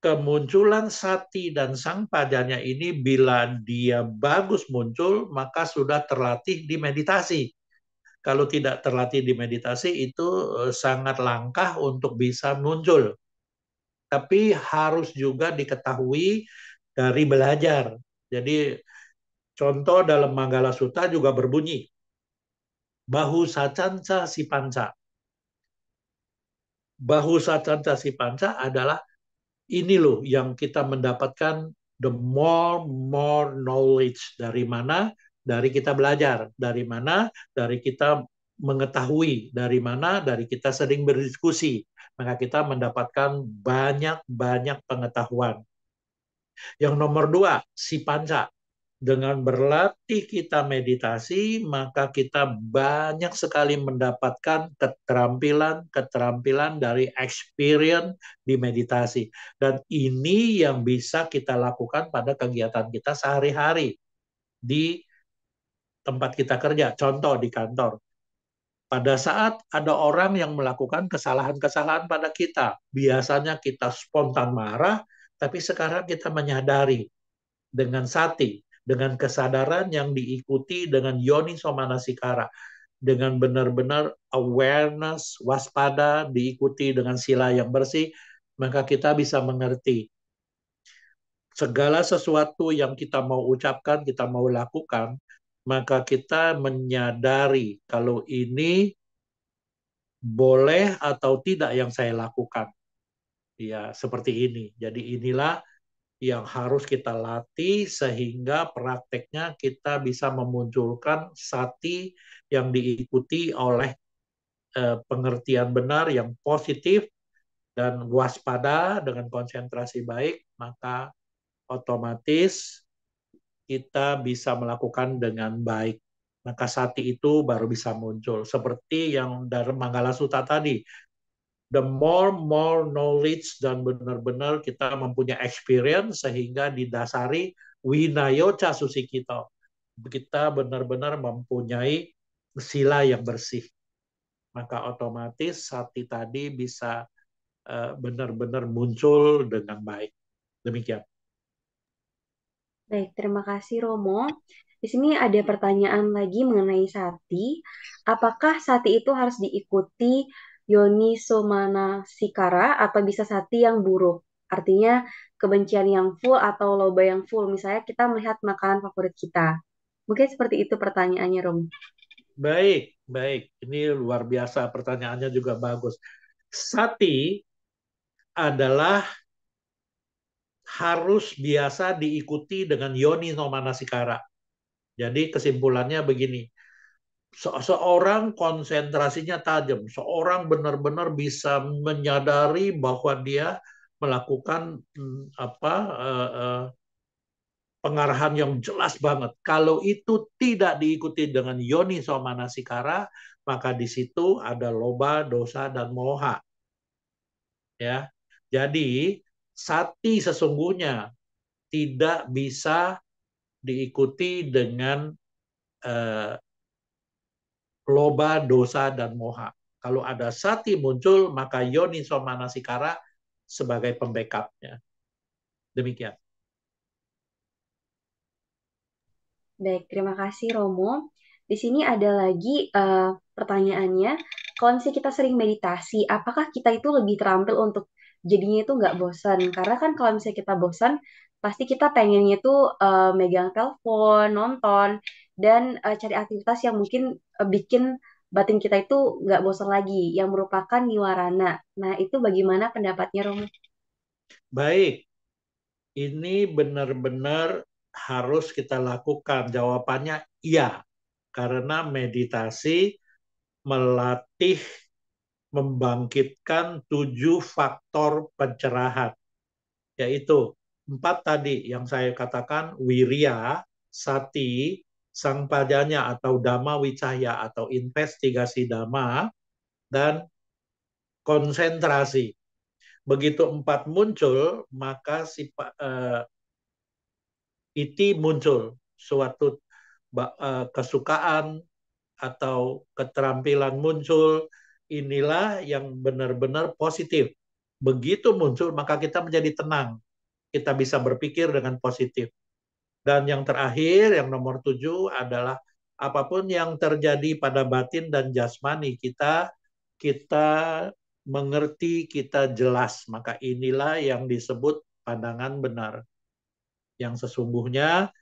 kemunculan sati dan sang pajanya ini bila dia bagus muncul maka sudah terlatih di meditasi. Kalau tidak terlatih di meditasi itu sangat langkah untuk bisa muncul. Tapi harus juga diketahui dari belajar. Jadi Contoh dalam Manggala Sutta juga berbunyi, bahu sacanca si panca. Bahu sacanca si panca adalah ini loh yang kita mendapatkan the more knowledge. Dari mana? Dari kita belajar. Dari mana? Dari kita mengetahui. Dari mana? Dari kita sering berdiskusi. Maka kita mendapatkan banyak pengetahuan. Yang nomor dua, si panca. Dengan berlatih kita meditasi, maka kita banyak sekali mendapatkan keterampilan dari experience di meditasi. Dan ini yang bisa kita lakukan pada kegiatan kita sehari-hari di tempat kita kerja. Contoh di kantor. Pada saat ada orang yang melakukan kesalahan-kesalahan pada kita, biasanya kita spontan marah, tapi sekarang kita menyadari dengan sati, dengan kesadaran yang diikuti dengan yoni somanasikara, dengan benar-benar awareness, waspada, diikuti dengan sila yang bersih, maka kita bisa mengerti segala sesuatu yang kita mau ucapkan, kita mau lakukan, maka kita menyadari kalau ini boleh atau tidak yang saya lakukan. Ya, seperti ini. Jadi inilah yang harus kita latih sehingga prakteknya kita bisa memunculkan sati yang diikuti oleh pengertian benar yang positif dan waspada dengan konsentrasi baik, maka otomatis kita bisa melakukan dengan baik. Maka sati itu baru bisa muncul. Seperti yang dari Manggala Sutta tadi, the more knowledge dan benar-benar kita mempunyai experience sehingga didasari winayoca susikito. Kita benar-benar mempunyai sila yang bersih. Maka otomatis sati tadi bisa benar-benar muncul dengan baik. Demikian. Baik, terima kasih Romo. Di sini ada pertanyaan lagi mengenai sati. Apakah sati itu harus diikuti yoni somana sikara atau bisa sati yang buruk? Artinya kebencian yang full atau loba yang full. Misalnya kita melihat makanan favorit kita. Mungkin seperti itu pertanyaannya, Romo. Baik, baik. Ini luar biasa, pertanyaannya juga bagus. Sati adalah harus biasa diikuti dengan yoni no manasikara. Jadi kesimpulannya begini, seorang konsentrasinya tajam, seorang benar-benar bisa menyadari bahwa dia melakukan pengarahan yang jelas banget. Kalau itu tidak diikuti dengan yoni somanasikara, maka di situ ada loba, dosa, dan moha. Ya, jadi sati sesungguhnya tidak bisa diikuti dengan loba, dosa, dan moha. Kalau ada sati muncul, maka yoni somanasikara sebagai pembackup-nya. Demikian. Baik, terima kasih Romo. Di sini ada lagi pertanyaannya, kalau misalnya kita sering meditasi, apakah kita itu lebih terampil untuk jadinya itu nggak bosan? Karena kan kalau misalnya kita bosan, pasti kita pengennya itu megang telepon, nonton, dan cari aktivitas yang mungkin bikin batin kita itu nggak bosan lagi, yang merupakan niwarana. Nah, itu bagaimana pendapatnya Romo? Baik, ini benar-benar harus kita lakukan. Jawabannya iya, karena meditasi melatih membangkitkan 7 faktor pencerahan, yaitu 4 tadi yang saya katakan, wirya, sati, sangpadanya atau dhamma wicaya atau investigasi dhamma, dan konsentrasi. Begitu 4 muncul, maka iti muncul, suatu kesukaan atau keterampilan muncul, inilah yang benar-benar positif. Begitu muncul, maka kita menjadi tenang. Kita bisa berpikir dengan positif. Dan yang terakhir, yang nomor 7 adalah apapun yang terjadi pada batin dan jasmani kita mengerti, kita jelas. Maka inilah yang disebut pandangan benar. Yang sesungguhnya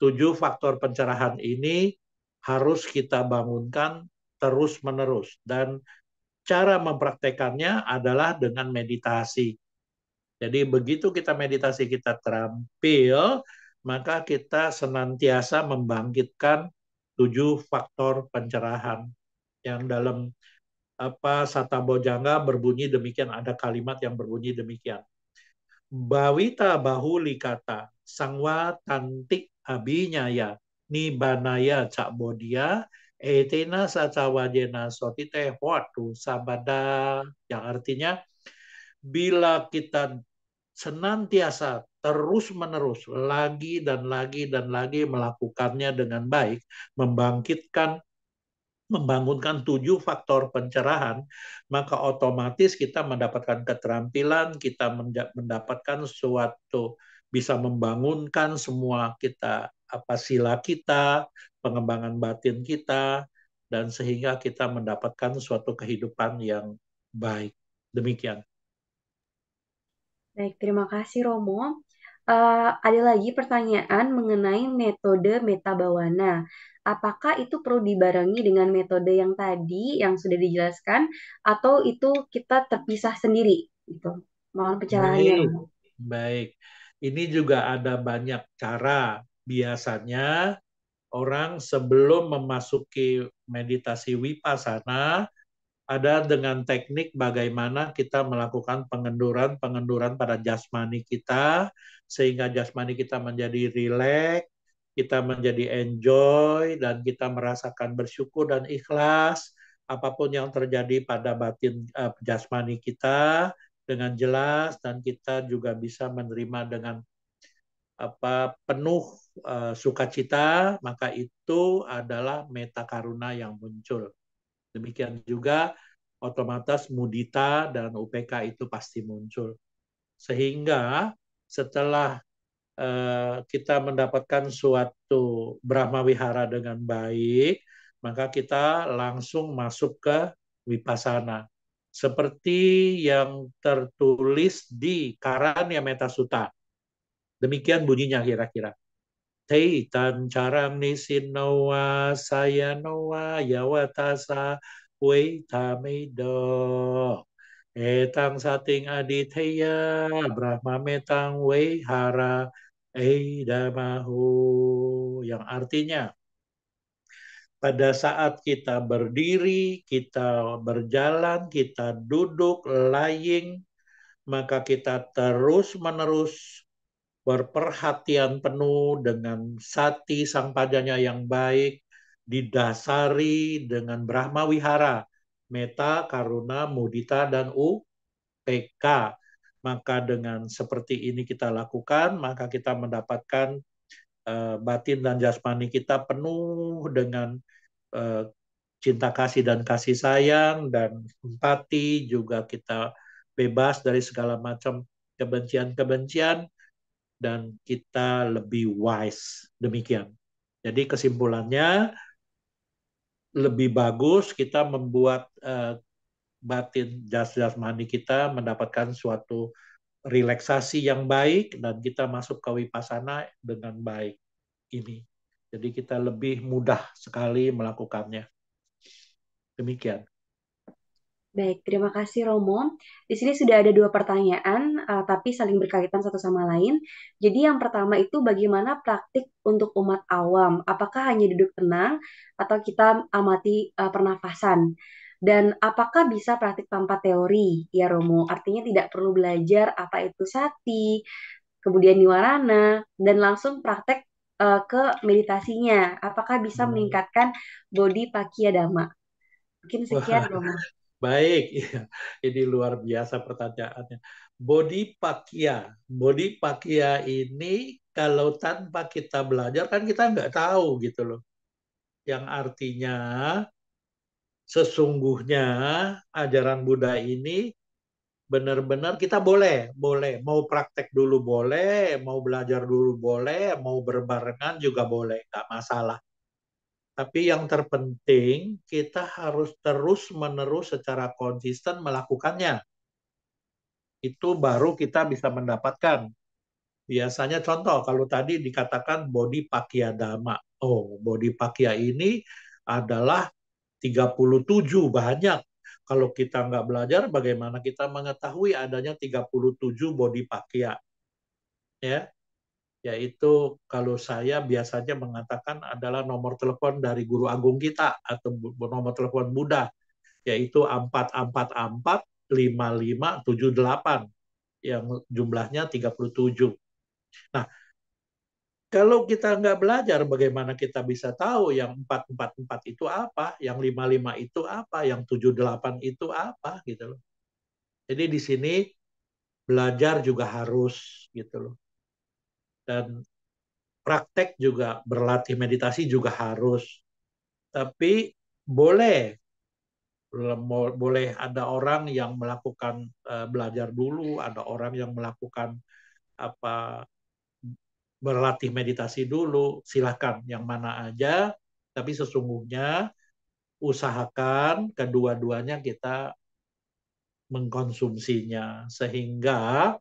7 faktor pencerahan ini harus kita bangunkan terus-menerus. Dan cara mempraktekannya adalah dengan meditasi. Jadi begitu kita meditasi kita terampil, maka kita senantiasa membangkitkan 7 faktor pencerahan yang dalam Sata Bojangga berbunyi demikian, ada kalimat yang berbunyi demikian. Bawita bahuli kata sangwa tantik abinyaya nibanaya cak bodia etena sacawajena sotite huatu sabada, yang artinya bila kita senantiasa terus-menerus lagi dan lagi dan lagi melakukannya dengan baik, membangunkan 7 faktor pencerahan, maka otomatis kita mendapatkan keterampilan, kita mendapatkan suatu bisa membangunkan semua kita sila kita, pengembangan batin kita, dan sehingga kita mendapatkan suatu kehidupan yang baik. Demikian. Baik, terima kasih Romo. Ada lagi pertanyaan mengenai metode metabawana. Apakah itu perlu dibarengi dengan metode yang tadi yang sudah dijelaskan, atau itu kita terpisah sendiri? Gitu. Mohon pencerahannya, Baik, Romo. baik. Ini juga ada banyak cara. Biasanya orang sebelum memasuki meditasi vipassana, ada dengan teknik bagaimana kita melakukan pengenduran pada jasmani kita, sehingga jasmani kita menjadi rileks, kita menjadi enjoy, dan kita merasakan bersyukur dan ikhlas apapun yang terjadi pada batin jasmani kita dengan jelas, dan kita juga bisa menerima dengan penuh sukacita, maka itu adalah meta karuna yang muncul. Demikian juga otomatis mudita dan UPK itu pasti muncul. Sehingga setelah kita mendapatkan suatu Brahma Wihara dengan baik, maka kita langsung masuk ke Vipassana. Seperti yang tertulis di Karanya Metta Sutta. Demikian bunyinya kira-kira. Teitan carang nisinowa sayanowa yawatasa weitamedo. Etang sating aditya brahma metang weihara eidamahu. Yang artinya, pada saat kita berdiri, kita berjalan, kita duduk, lying, maka kita terus-menerus berperhatian penuh dengan sati sang padanya yang baik, didasari dengan Brahma Wihara, Meta, Karuna, Mudita, dan UPK. Maka dengan seperti ini kita lakukan, maka kita mendapatkan batin dan jasmani kita penuh dengan cinta kasih dan kasih sayang, dan empati, juga kita bebas dari segala macam kebencian-kebencian, dan kita lebih wise. Demikian. Jadi kesimpulannya, lebih bagus kita membuat batin jasmani kita mendapatkan suatu relaksasi yang baik, dan kita masuk ke vipassana dengan baik ini. Jadi kita lebih mudah sekali melakukannya. Demikian. Baik, terima kasih Romo. Di sini sudah ada 2 pertanyaan, tapi saling berkaitan satu sama lain. Jadi yang pertama itu bagaimana praktik untuk umat awam? Apakah hanya duduk tenang atau kita amati pernafasan? Dan apakah bisa praktik tanpa teori, ya Romo? Artinya tidak perlu belajar apa itu sati, kemudian niwarana, dan langsung praktek ke meditasinya. Apakah bisa meningkatkan body pakya dhamma? Mungkin sekian Wah, Romo. baik. Ini luar biasa pertanyaannya. Body pakya ini kalau tanpa kita belajar kan kita nggak tahu gitu loh. Yang artinya sesungguhnya ajaran Buddha ini benar-benar kita boleh mau praktek dulu boleh, mau belajar dulu boleh, mau berbarengan juga boleh, nggak masalah. Tapi yang terpenting kita harus terus-menerus secara konsisten melakukannya. Itu baru kita bisa mendapatkan Biasanya contoh, kalau tadi dikatakan Bodhipakya Dhamma. Oh, Bodhipakya ini adalah 37, banyak. Kalau kita nggak belajar, bagaimana kita mengetahui adanya 37 Bodhipakya? Ya, yaitu kalau saya biasanya mengatakan adalah nomor telepon dari guru agung kita atau nomor telepon Buddha, yaitu 444 5578 yang jumlahnya 37. Nah, kalau kita nggak belajar, bagaimana kita bisa tahu yang 444 itu apa, yang 55 itu apa, yang 78 itu apa, gitu loh. Jadi di sini belajar juga harus, gitu loh. Dan praktek juga, berlatih meditasi juga harus. Tapi boleh boleh ada orang yang melakukan belajar dulu, ada orang yang melakukan apa berlatih meditasi dulu, silakan yang mana aja, tapi sesungguhnya usahakan kedua-duanya kita mengkonsumsinya sehingga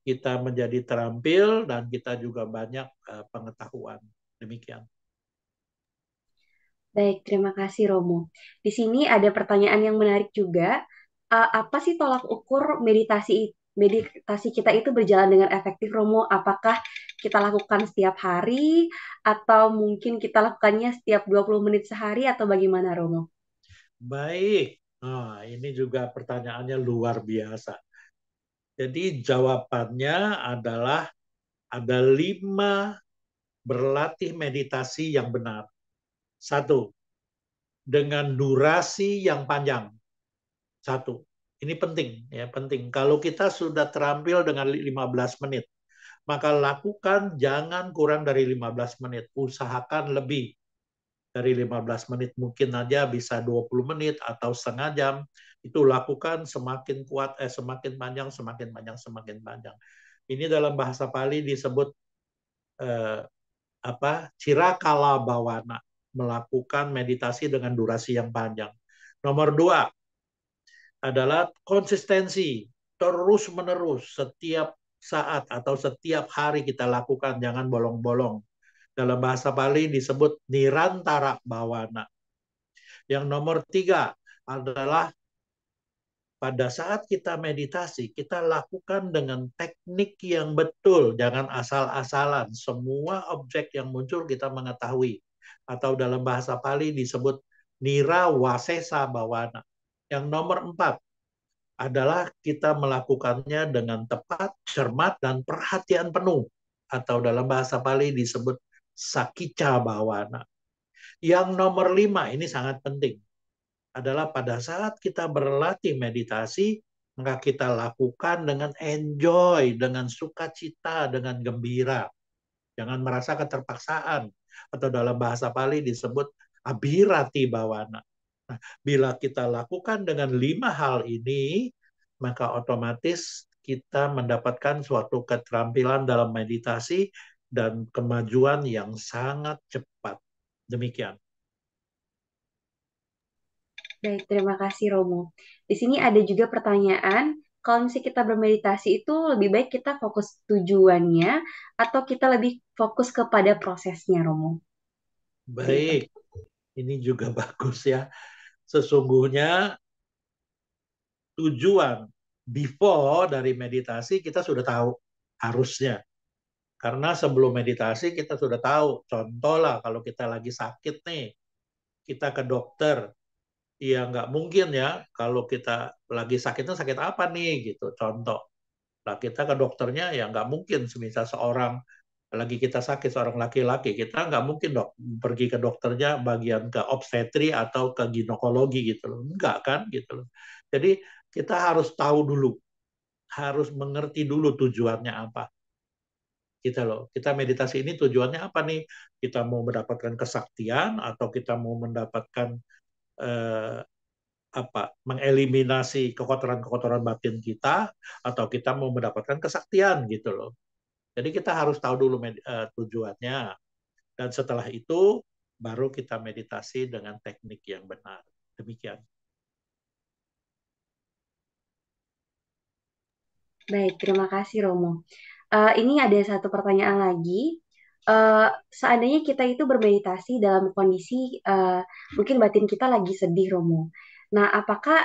kita menjadi terampil dan kita juga banyak pengetahuan. Demikian. Baik, terima kasih Romo. Di sini ada pertanyaan yang menarik juga. Apa sih tolak ukur meditasi kita itu berjalan dengan efektif, Romo? Apakah kita lakukan setiap hari atau mungkin kita lakukannya setiap 20 menit sehari atau bagaimana, Romo? Baik. Nah, ini juga pertanyaannya luar biasa. Jadi jawabannya adalah ada 5 berlatih meditasi yang benar. 1, dengan durasi yang panjang. 1. Ini penting, ya penting. Kalau kita sudah terampil dengan 15 menit, maka lakukan jangan kurang dari 15 menit. Usahakan lebih dari 15 menit. Mungkin aja bisa 20 menit atau setengah jam. Itu lakukan semakin kuat, semakin panjang, semakin panjang, semakin panjang. Ini dalam bahasa Pali disebut Cirakala Bawana, melakukan meditasi dengan durasi yang panjang. Nomor 2 adalah konsistensi, terus-menerus setiap saat atau setiap hari kita lakukan, jangan bolong-bolong. Dalam bahasa Pali disebut nirantara bawana. Yang nomor 3 adalah pada saat kita meditasi, kita lakukan dengan teknik yang betul, jangan asal-asalan. Semua objek yang muncul kita mengetahui. Atau dalam bahasa Pali disebut nira wasesa bawana. Yang nomor 4 adalah kita melakukannya dengan tepat, cermat, dan perhatian penuh. Atau dalam bahasa Pali disebut sakica bawana. Yang nomor 5, ini sangat penting, adalah pada saat kita berlatih meditasi, maka kita lakukan dengan enjoy, dengan sukacita, dengan gembira. Jangan merasa keterpaksaan. Atau dalam bahasa Pali disebut abhirati bawana. Nah, bila kita lakukan dengan 5 hal ini, maka otomatis kita mendapatkan suatu keterampilan dalam meditasi dan kemajuan yang sangat cepat. Demikian. Baik, terima kasih Romo. Di sini ada juga pertanyaan, kalau misalnya kita bermeditasi itu lebih baik kita fokus tujuannya atau kita lebih fokus kepada prosesnya, Romo? Baik, ini juga bagus ya. Sesungguhnya tujuan before dari meditasi kita sudah tahu harusnya. Karena sebelum meditasi kita sudah tahu. Contoh lah kalau kita lagi sakit nih, kita ke dokter. Ya nggak mungkin ya kalau kita lagi sakitnya sakit apa nih gitu. Contoh. Nah kita ke dokternya ya nggak mungkin. Semisal seorang lagi kita sakit, seorang laki-laki, kita nggak mungkin dok pergi ke dokternya bagian ke obstetri atau ke ginekologi gitu loh. Enggak kan gitu loh. Jadi kita harus tahu dulu, harus mengerti dulu tujuannya apa. Kita loh, kita meditasi ini tujuannya apa nih? Kita mau mendapatkan kesaktian atau kita mau mendapatkan eh, mengeliminasi kekotoran-kekotoran batin kita atau kita mau mendapatkan kesaktian gitu loh. Jadi kita harus tahu dulu tujuannya dan setelah itu baru kita meditasi dengan teknik yang benar. Demikian. Baik, terima kasih Romo. Ini ada satu pertanyaan lagi. Seandainya kita itu bermeditasi dalam kondisi mungkin batin kita lagi sedih, Romo. Nah, apakah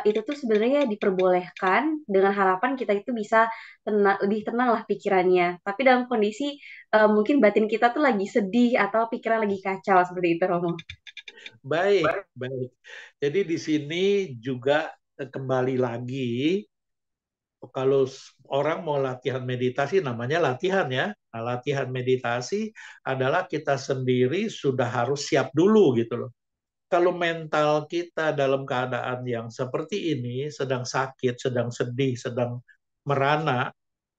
itu tuh sebenarnya diperbolehkan dengan harapan kita itu bisa tenang, lebih tenang lah pikirannya. Tapi dalam kondisi mungkin batin kita tuh lagi sedih atau pikiran lagi kacau seperti itu, Romo. Baik, baik. Jadi di sini juga kembali lagi, kalau orang mau latihan meditasi, namanya latihan ya. Nah, latihan meditasi adalah kita sendiri sudah harus siap dulu gitu loh. Kalau mental kita dalam keadaan yang seperti ini, sedang sakit, sedang sedih, sedang merana,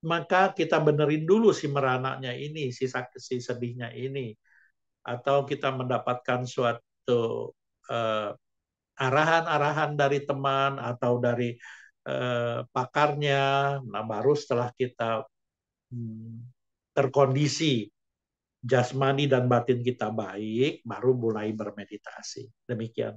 maka kita benerin dulu si merananya ini, si sakit, si sedihnya ini. Atau kita mendapatkan suatu eh, arahan-arahan dari teman atau dari pakarnya, nah baru setelah kita terkondisi jasmani dan batin kita baik, baru mulai bermeditasi. Demikian.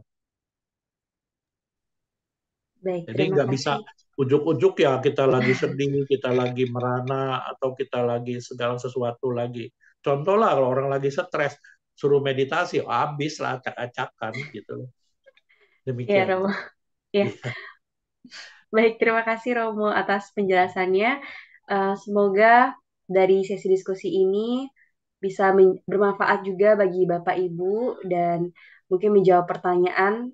Baik, Jadi terima nggak bisa kasih. ujuk-ujuk ya kita lagi sedih, kita lagi merana, atau kita lagi segala sesuatu lagi. Contoh lah kalau orang lagi stres, suruh meditasi, oh, habis lah acak-acakan gitu. Ya, Demikian. Romo. Ya. Iya. Baik, terima kasih Romo atas penjelasannya. Semoga dari sesi diskusi ini bisa bermanfaat juga bagi Bapak Ibu dan mungkin menjawab pertanyaan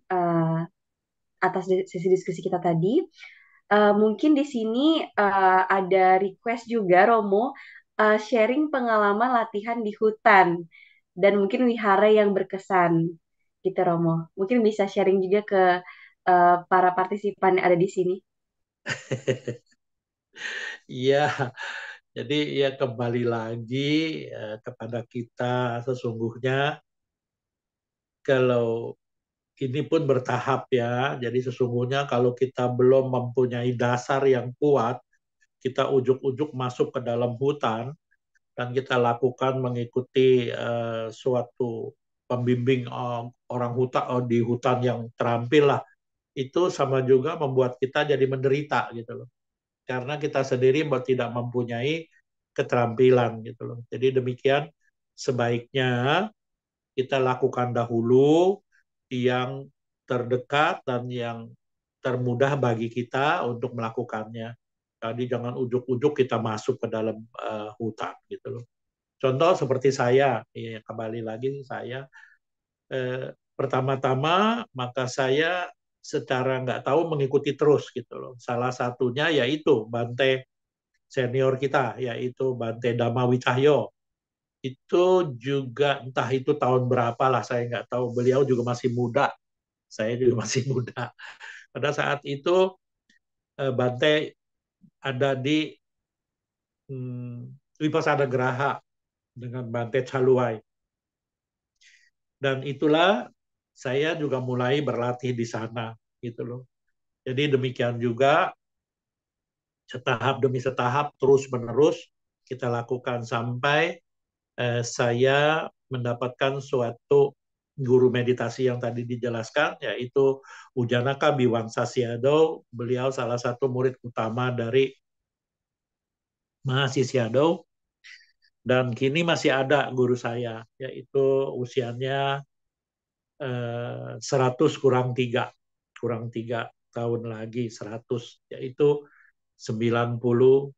atas sesi diskusi kita tadi. Mungkin di sini ada request juga Romo sharing pengalaman latihan di hutan dan mungkin wihara yang berkesan gitu Romo. Mungkin bisa sharing juga ke para partisipan yang ada di sini. Iya, jadi ya kembali lagi kepada kita sesungguhnya kalau ini pun bertahap ya. Jadi sesungguhnya kalau kita belum mempunyai dasar yang kuat, kita ujuk-ujuk masuk ke dalam hutan dan kita lakukan mengikuti suatu pembimbing orang hutan di hutan yang terampil lah. Itu sama juga membuat kita jadi menderita gitu loh. Karena kita sendiri tidak mempunyai keterampilan gitu loh. Jadi demikian sebaiknya kita lakukan dahulu yang terdekat dan yang termudah bagi kita untuk melakukannya. Jadi jangan ujuk-ujuk kita masuk ke dalam hutan gitu loh. Contoh seperti saya, ya, kembali lagi saya pertama-tama maka saya secara nggak tahu mengikuti terus gitu loh. Salah satunya yaitu Bante senior kita, yaitu Bante Dhamma Wicahyo. Itu juga entah itu tahun berapa lah, saya nggak tahu. Beliau juga masih muda, saya juga masih muda. Pada saat itu Bante ada di Vipassana Geraha dengan Bante Chaluai. Dan itulah saya juga mulai berlatih di sana gitu loh. Jadi demikian juga setahap demi setahap terus menerus kita lakukan sampai saya mendapatkan suatu guru meditasi yang tadi dijelaskan, yaitu Ujanaka Biwangsa Siado. Beliau salah satu murid utama dari Mahasi Siado. Dan kini masih ada guru saya, yaitu usianya 100 kurang 3 tahun lagi 100, yaitu 97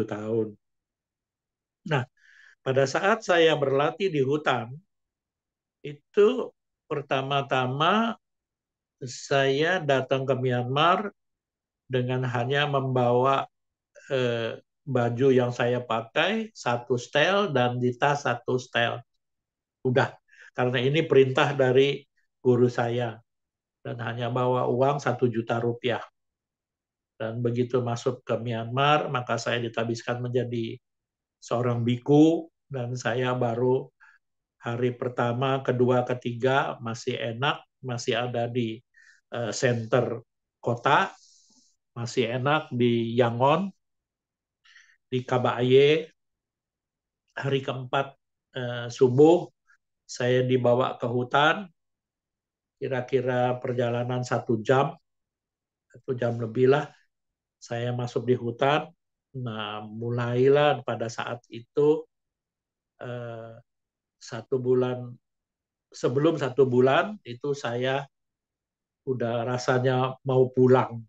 tahun. Nah, pada saat saya berlatih di hutan, itu pertama-tama saya datang ke Myanmar dengan hanya membawa baju yang saya pakai, satu setel, dan di tas satu setel. Udah, karena ini perintah dari guru saya. Dan hanya bawa uang 1 juta rupiah. Dan begitu masuk ke Myanmar, maka saya ditabiskan menjadi seorang biku, dan saya baru hari pertama, kedua, ketiga masih enak, masih ada di center kota, masih enak di Yangon, di Kabaye. Hari keempat subuh saya dibawa ke hutan, kira-kira perjalanan 1 jam lebih lah. Saya masuk di hutan, Nah, mulailah pada saat itu eh, 1 bulan sebelum 1 bulan itu saya udah rasanya mau pulang,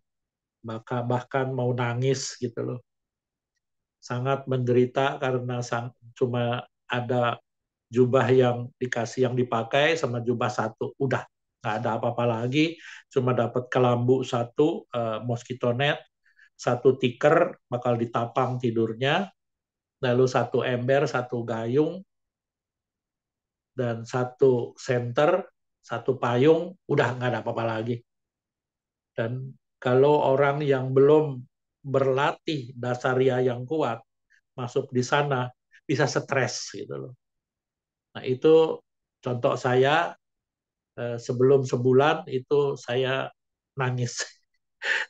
bahkan mau nangis gitu loh. Sangat menderita karena cuma ada jubah yang dikasih yang dipakai sama jubah satu, udah nggak ada apa-apa lagi, cuma dapat kelambu satu, mosquito net, satu tikar bakal ditapang tidurnya, lalu satu ember, satu gayung, dan satu senter, satu payung, udah nggak ada apa-apa lagi. Dan kalau orang yang belum berlatih dasaria yang kuat masuk di sana bisa stres gitu loh. Nah itu contoh saya sebelum sebulan itu saya nangis,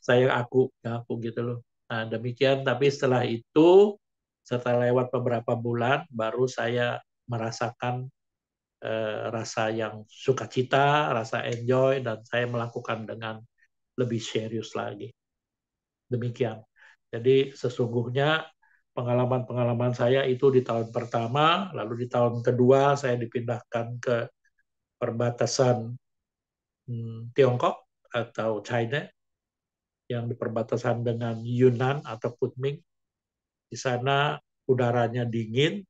saya aku gitu loh. Nah demikian, tapi setelah itu setelah lewat beberapa bulan baru saya merasakan rasa yang sukacita, rasa enjoy, dan saya melakukan dengan lebih serius lagi. Demikian. Jadi sesungguhnya pengalaman-pengalaman saya itu di tahun pertama, lalu di tahun kedua saya dipindahkan ke perbatasan Tiongkok atau China yang di perbatasan dengan Yunnan atau Kunming. Di sana udaranya dingin,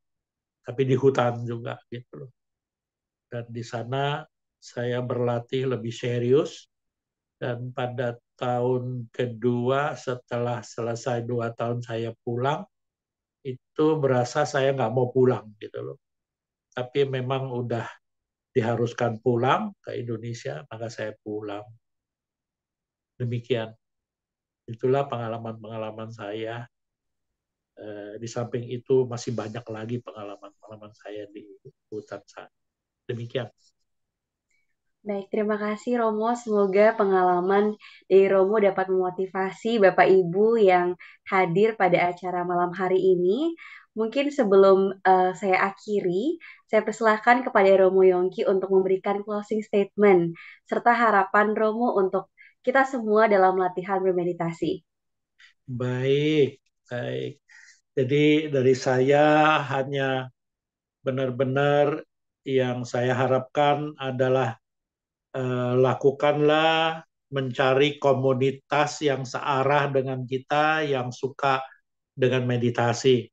tapi di hutan juga gitu loh. Dan di sana saya berlatih lebih serius, dan pada tahun kedua setelah selesai 2 tahun saya pulang, itu berasa saya nggak mau pulang gitu loh. Tapi memang udah diharuskan pulang ke Indonesia, maka saya pulang. Demikian. Itulah pengalaman-pengalaman saya. Di samping itu masih banyak lagi pengalaman-pengalaman saya di hutan sana. Demikian. Baik, terima kasih Romo. Semoga pengalaman dari Romo dapat memotivasi Bapak Ibu yang hadir pada acara malam hari ini. Mungkin sebelum saya akhiri, saya persilahkan kepada Romo Yongki untuk memberikan closing statement serta harapan Romo untuk kita semua dalam latihan bermeditasi. Baik, baik. Jadi dari saya hanya benar-benar yang saya harapkan adalah lakukanlah mencari komunitas yang searah dengan kita, yang suka dengan meditasi.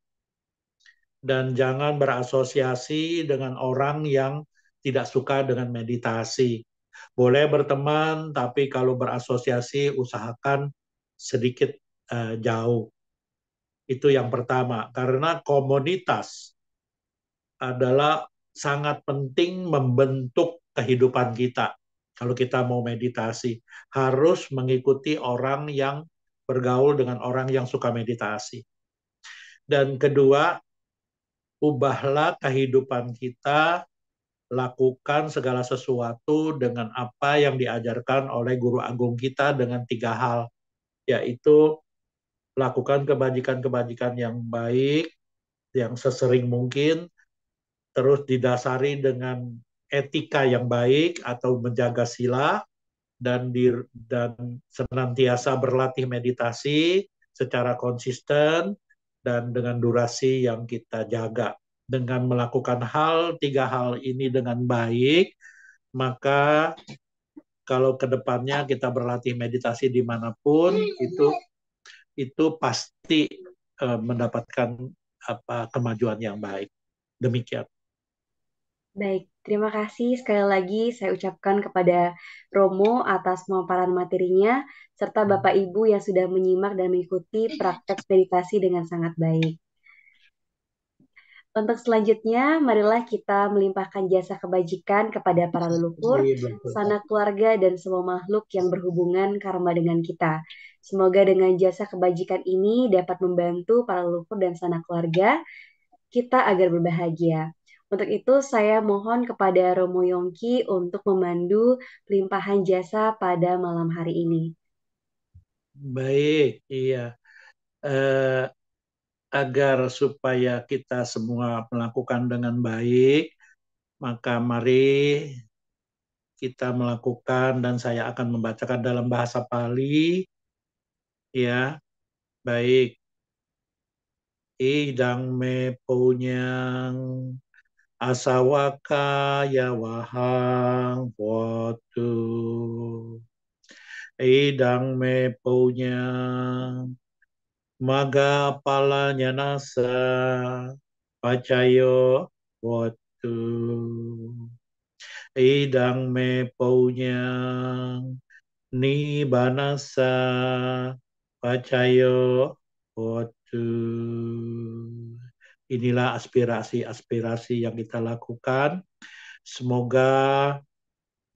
Dan jangan berasosiasi dengan orang yang tidak suka dengan meditasi. Boleh berteman, tapi kalau berasosiasi usahakan sedikit jauh. Itu yang pertama, karena komunitas adalah sangat penting membentuk kehidupan kita. Kalau kita mau meditasi, harus mengikuti orang yang bergaul dengan orang yang suka meditasi. Dan kedua, ubahlah kehidupan kita, lakukan segala sesuatu dengan apa yang diajarkan oleh guru agung kita dengan 3 hal, yaitu lakukan kebajikan-kebajikan yang baik, yang sesering mungkin, terus didasari dengan etika yang baik atau menjaga sila, dan senantiasa berlatih meditasi secara konsisten dan dengan durasi yang kita jaga. Dengan melakukan 3 hal ini dengan baik, maka kalau kedepannya kita berlatih meditasi dimanapun, itu pasti mendapatkan kemajuan yang baik. Demikian. Baik, terima kasih sekali lagi saya ucapkan kepada Romo atas pemaparan materinya, serta Bapak Ibu yang sudah menyimak dan mengikuti praktek meditasi dengan sangat baik. Untuk selanjutnya, marilah kita melimpahkan jasa kebajikan kepada para leluhur, sanak keluarga, dan semua makhluk yang berhubungan karma dengan kita. Semoga dengan jasa kebajikan ini dapat membantu para leluhur dan sanak keluarga kita agar berbahagia. Untuk itu, saya mohon kepada Romo Yongki untuk memandu pelimpahan jasa pada malam hari ini. Baik, iya. Eh, agar supaya kita semua melakukan dengan baik, maka mari kita melakukan, dan saya akan membacakan dalam bahasa Pali. Ya, baik. idang me punyang asawaka yawahang watu idang me punyang maga palanya nasa pacayo watu idang me punyang ni banasa pacayo watu. Inilah aspirasi-aspirasi yang kita lakukan. Semoga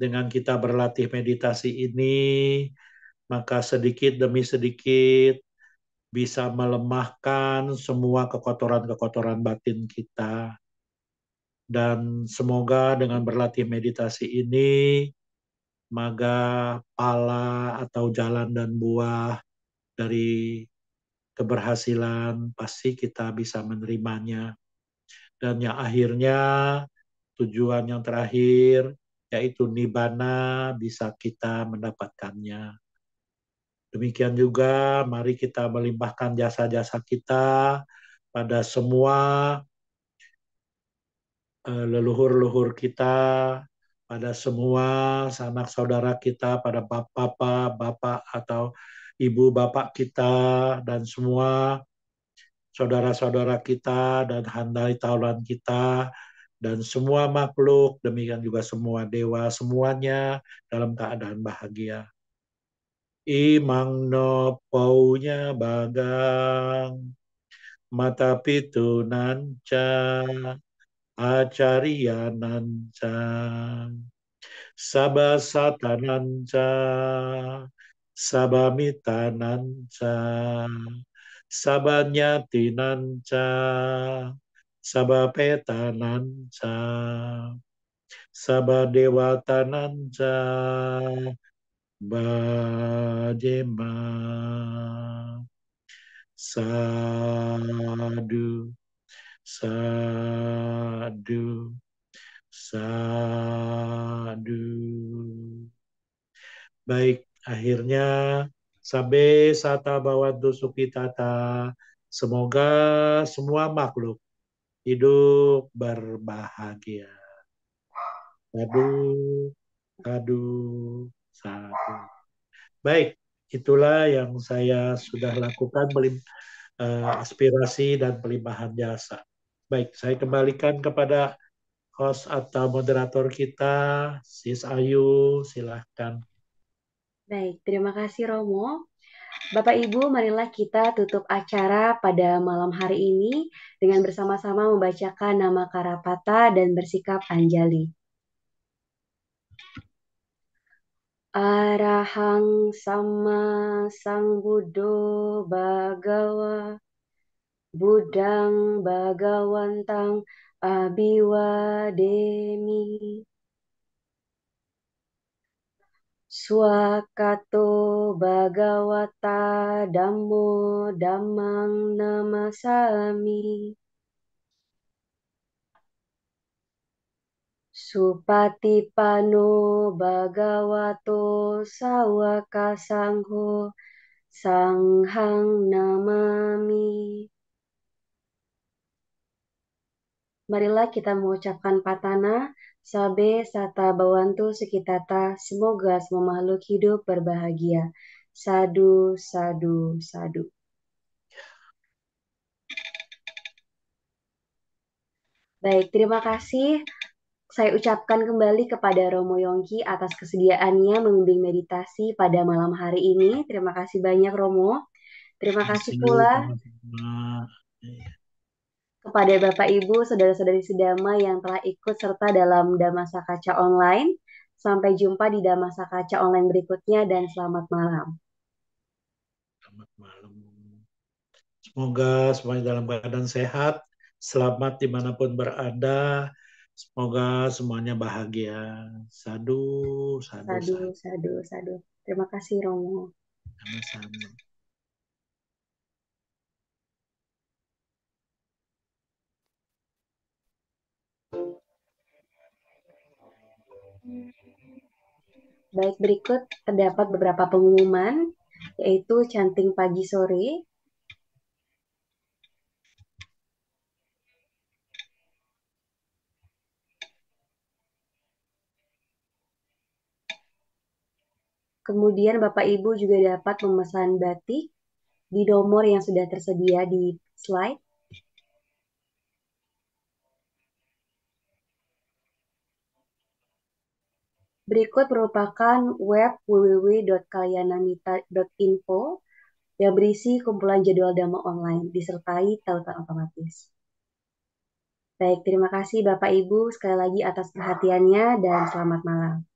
dengan kita berlatih meditasi ini, maka sedikit demi sedikit bisa melemahkan semua kekotoran-kekotoran batin kita. Dan semoga dengan berlatih meditasi ini, maka pala atau jalan dan buah dari keberhasilan pasti kita bisa menerimanya. Dan yang akhirnya tujuan yang terakhir yaitu nibbana bisa kita mendapatkannya. Demikian juga mari kita melimpahkan jasa-jasa kita pada semua leluhur-leluhur kita, pada semua sanak saudara kita, pada bapak atau ibu bapak kita, dan semua saudara-saudara kita, dan handai taulan kita, dan semua makhluk, demikian juga semua dewa, semuanya dalam keadaan bahagia. Imang no paunya bagang, mata pitu nanca, acarya nanca, sabasata nanca, sabamita nanca, sabanyati nanca, sabapeta nanca, sabadewata nanca, bajema. Sadu, sadu, sadu. Baik, akhirnya sabe sata bawantu sukitata. Semoga semua makhluk hidup berbahagia. Sadu, sadu, sadu. Baik, itulah yang saya sudah lakukan aspirasi dan pelimpahan jasa. Baik, saya kembalikan kepada host atau moderator kita, Sis Ayu, silahkan. Baik, terima kasih Romo. Bapak Ibu, marilah kita tutup acara pada malam hari ini dengan bersama-sama membacakan nama Karapata dan bersikap Anjali. Arahang Sama Sang Buddho Bhagawa Buddhang Bhagawantang Abhiwademi Swakato Bhagawata Dhammo Dhammang Namasami Supatipano Bhagavato Sawaka Sangho Sanghang Namami. Marilah kita mengucapkan patana, sabe sata bawantu sekitata, semoga semua makhluk hidup berbahagia. Sadu, sadu, sadu. Baik, terima kasih. Saya ucapkan kembali kepada Romo Yongki atas kesediaannya membimbing meditasi pada malam hari ini. Terima kasih banyak Romo. Terima kasih pula kepada Bapak Ibu, saudara-saudari sedama yang telah ikut serta dalam Dhamasa Kaca Online. Sampai jumpa di Dhamasa Kaca Online berikutnya dan selamat malam. Selamat malam. Semoga semuanya dalam keadaan sehat, selamat dimanapun berada. Semoga semuanya bahagia. Sadu, sadu, Sadu, sadu. sadu, sadu. Terima kasih Romo. Sama-sama. Baik, berikut terdapat beberapa pengumuman, yaitu chanting pagi sore. Kemudian Bapak Ibu juga dapat memesan batik di nomor yang sudah tersedia di slide. Berikut merupakan web www.kalyanamita.info yang berisi kumpulan jadwal dhamma online disertai tautan otomatis. Baik, terima kasih Bapak Ibu sekali lagi atas perhatiannya dan selamat malam.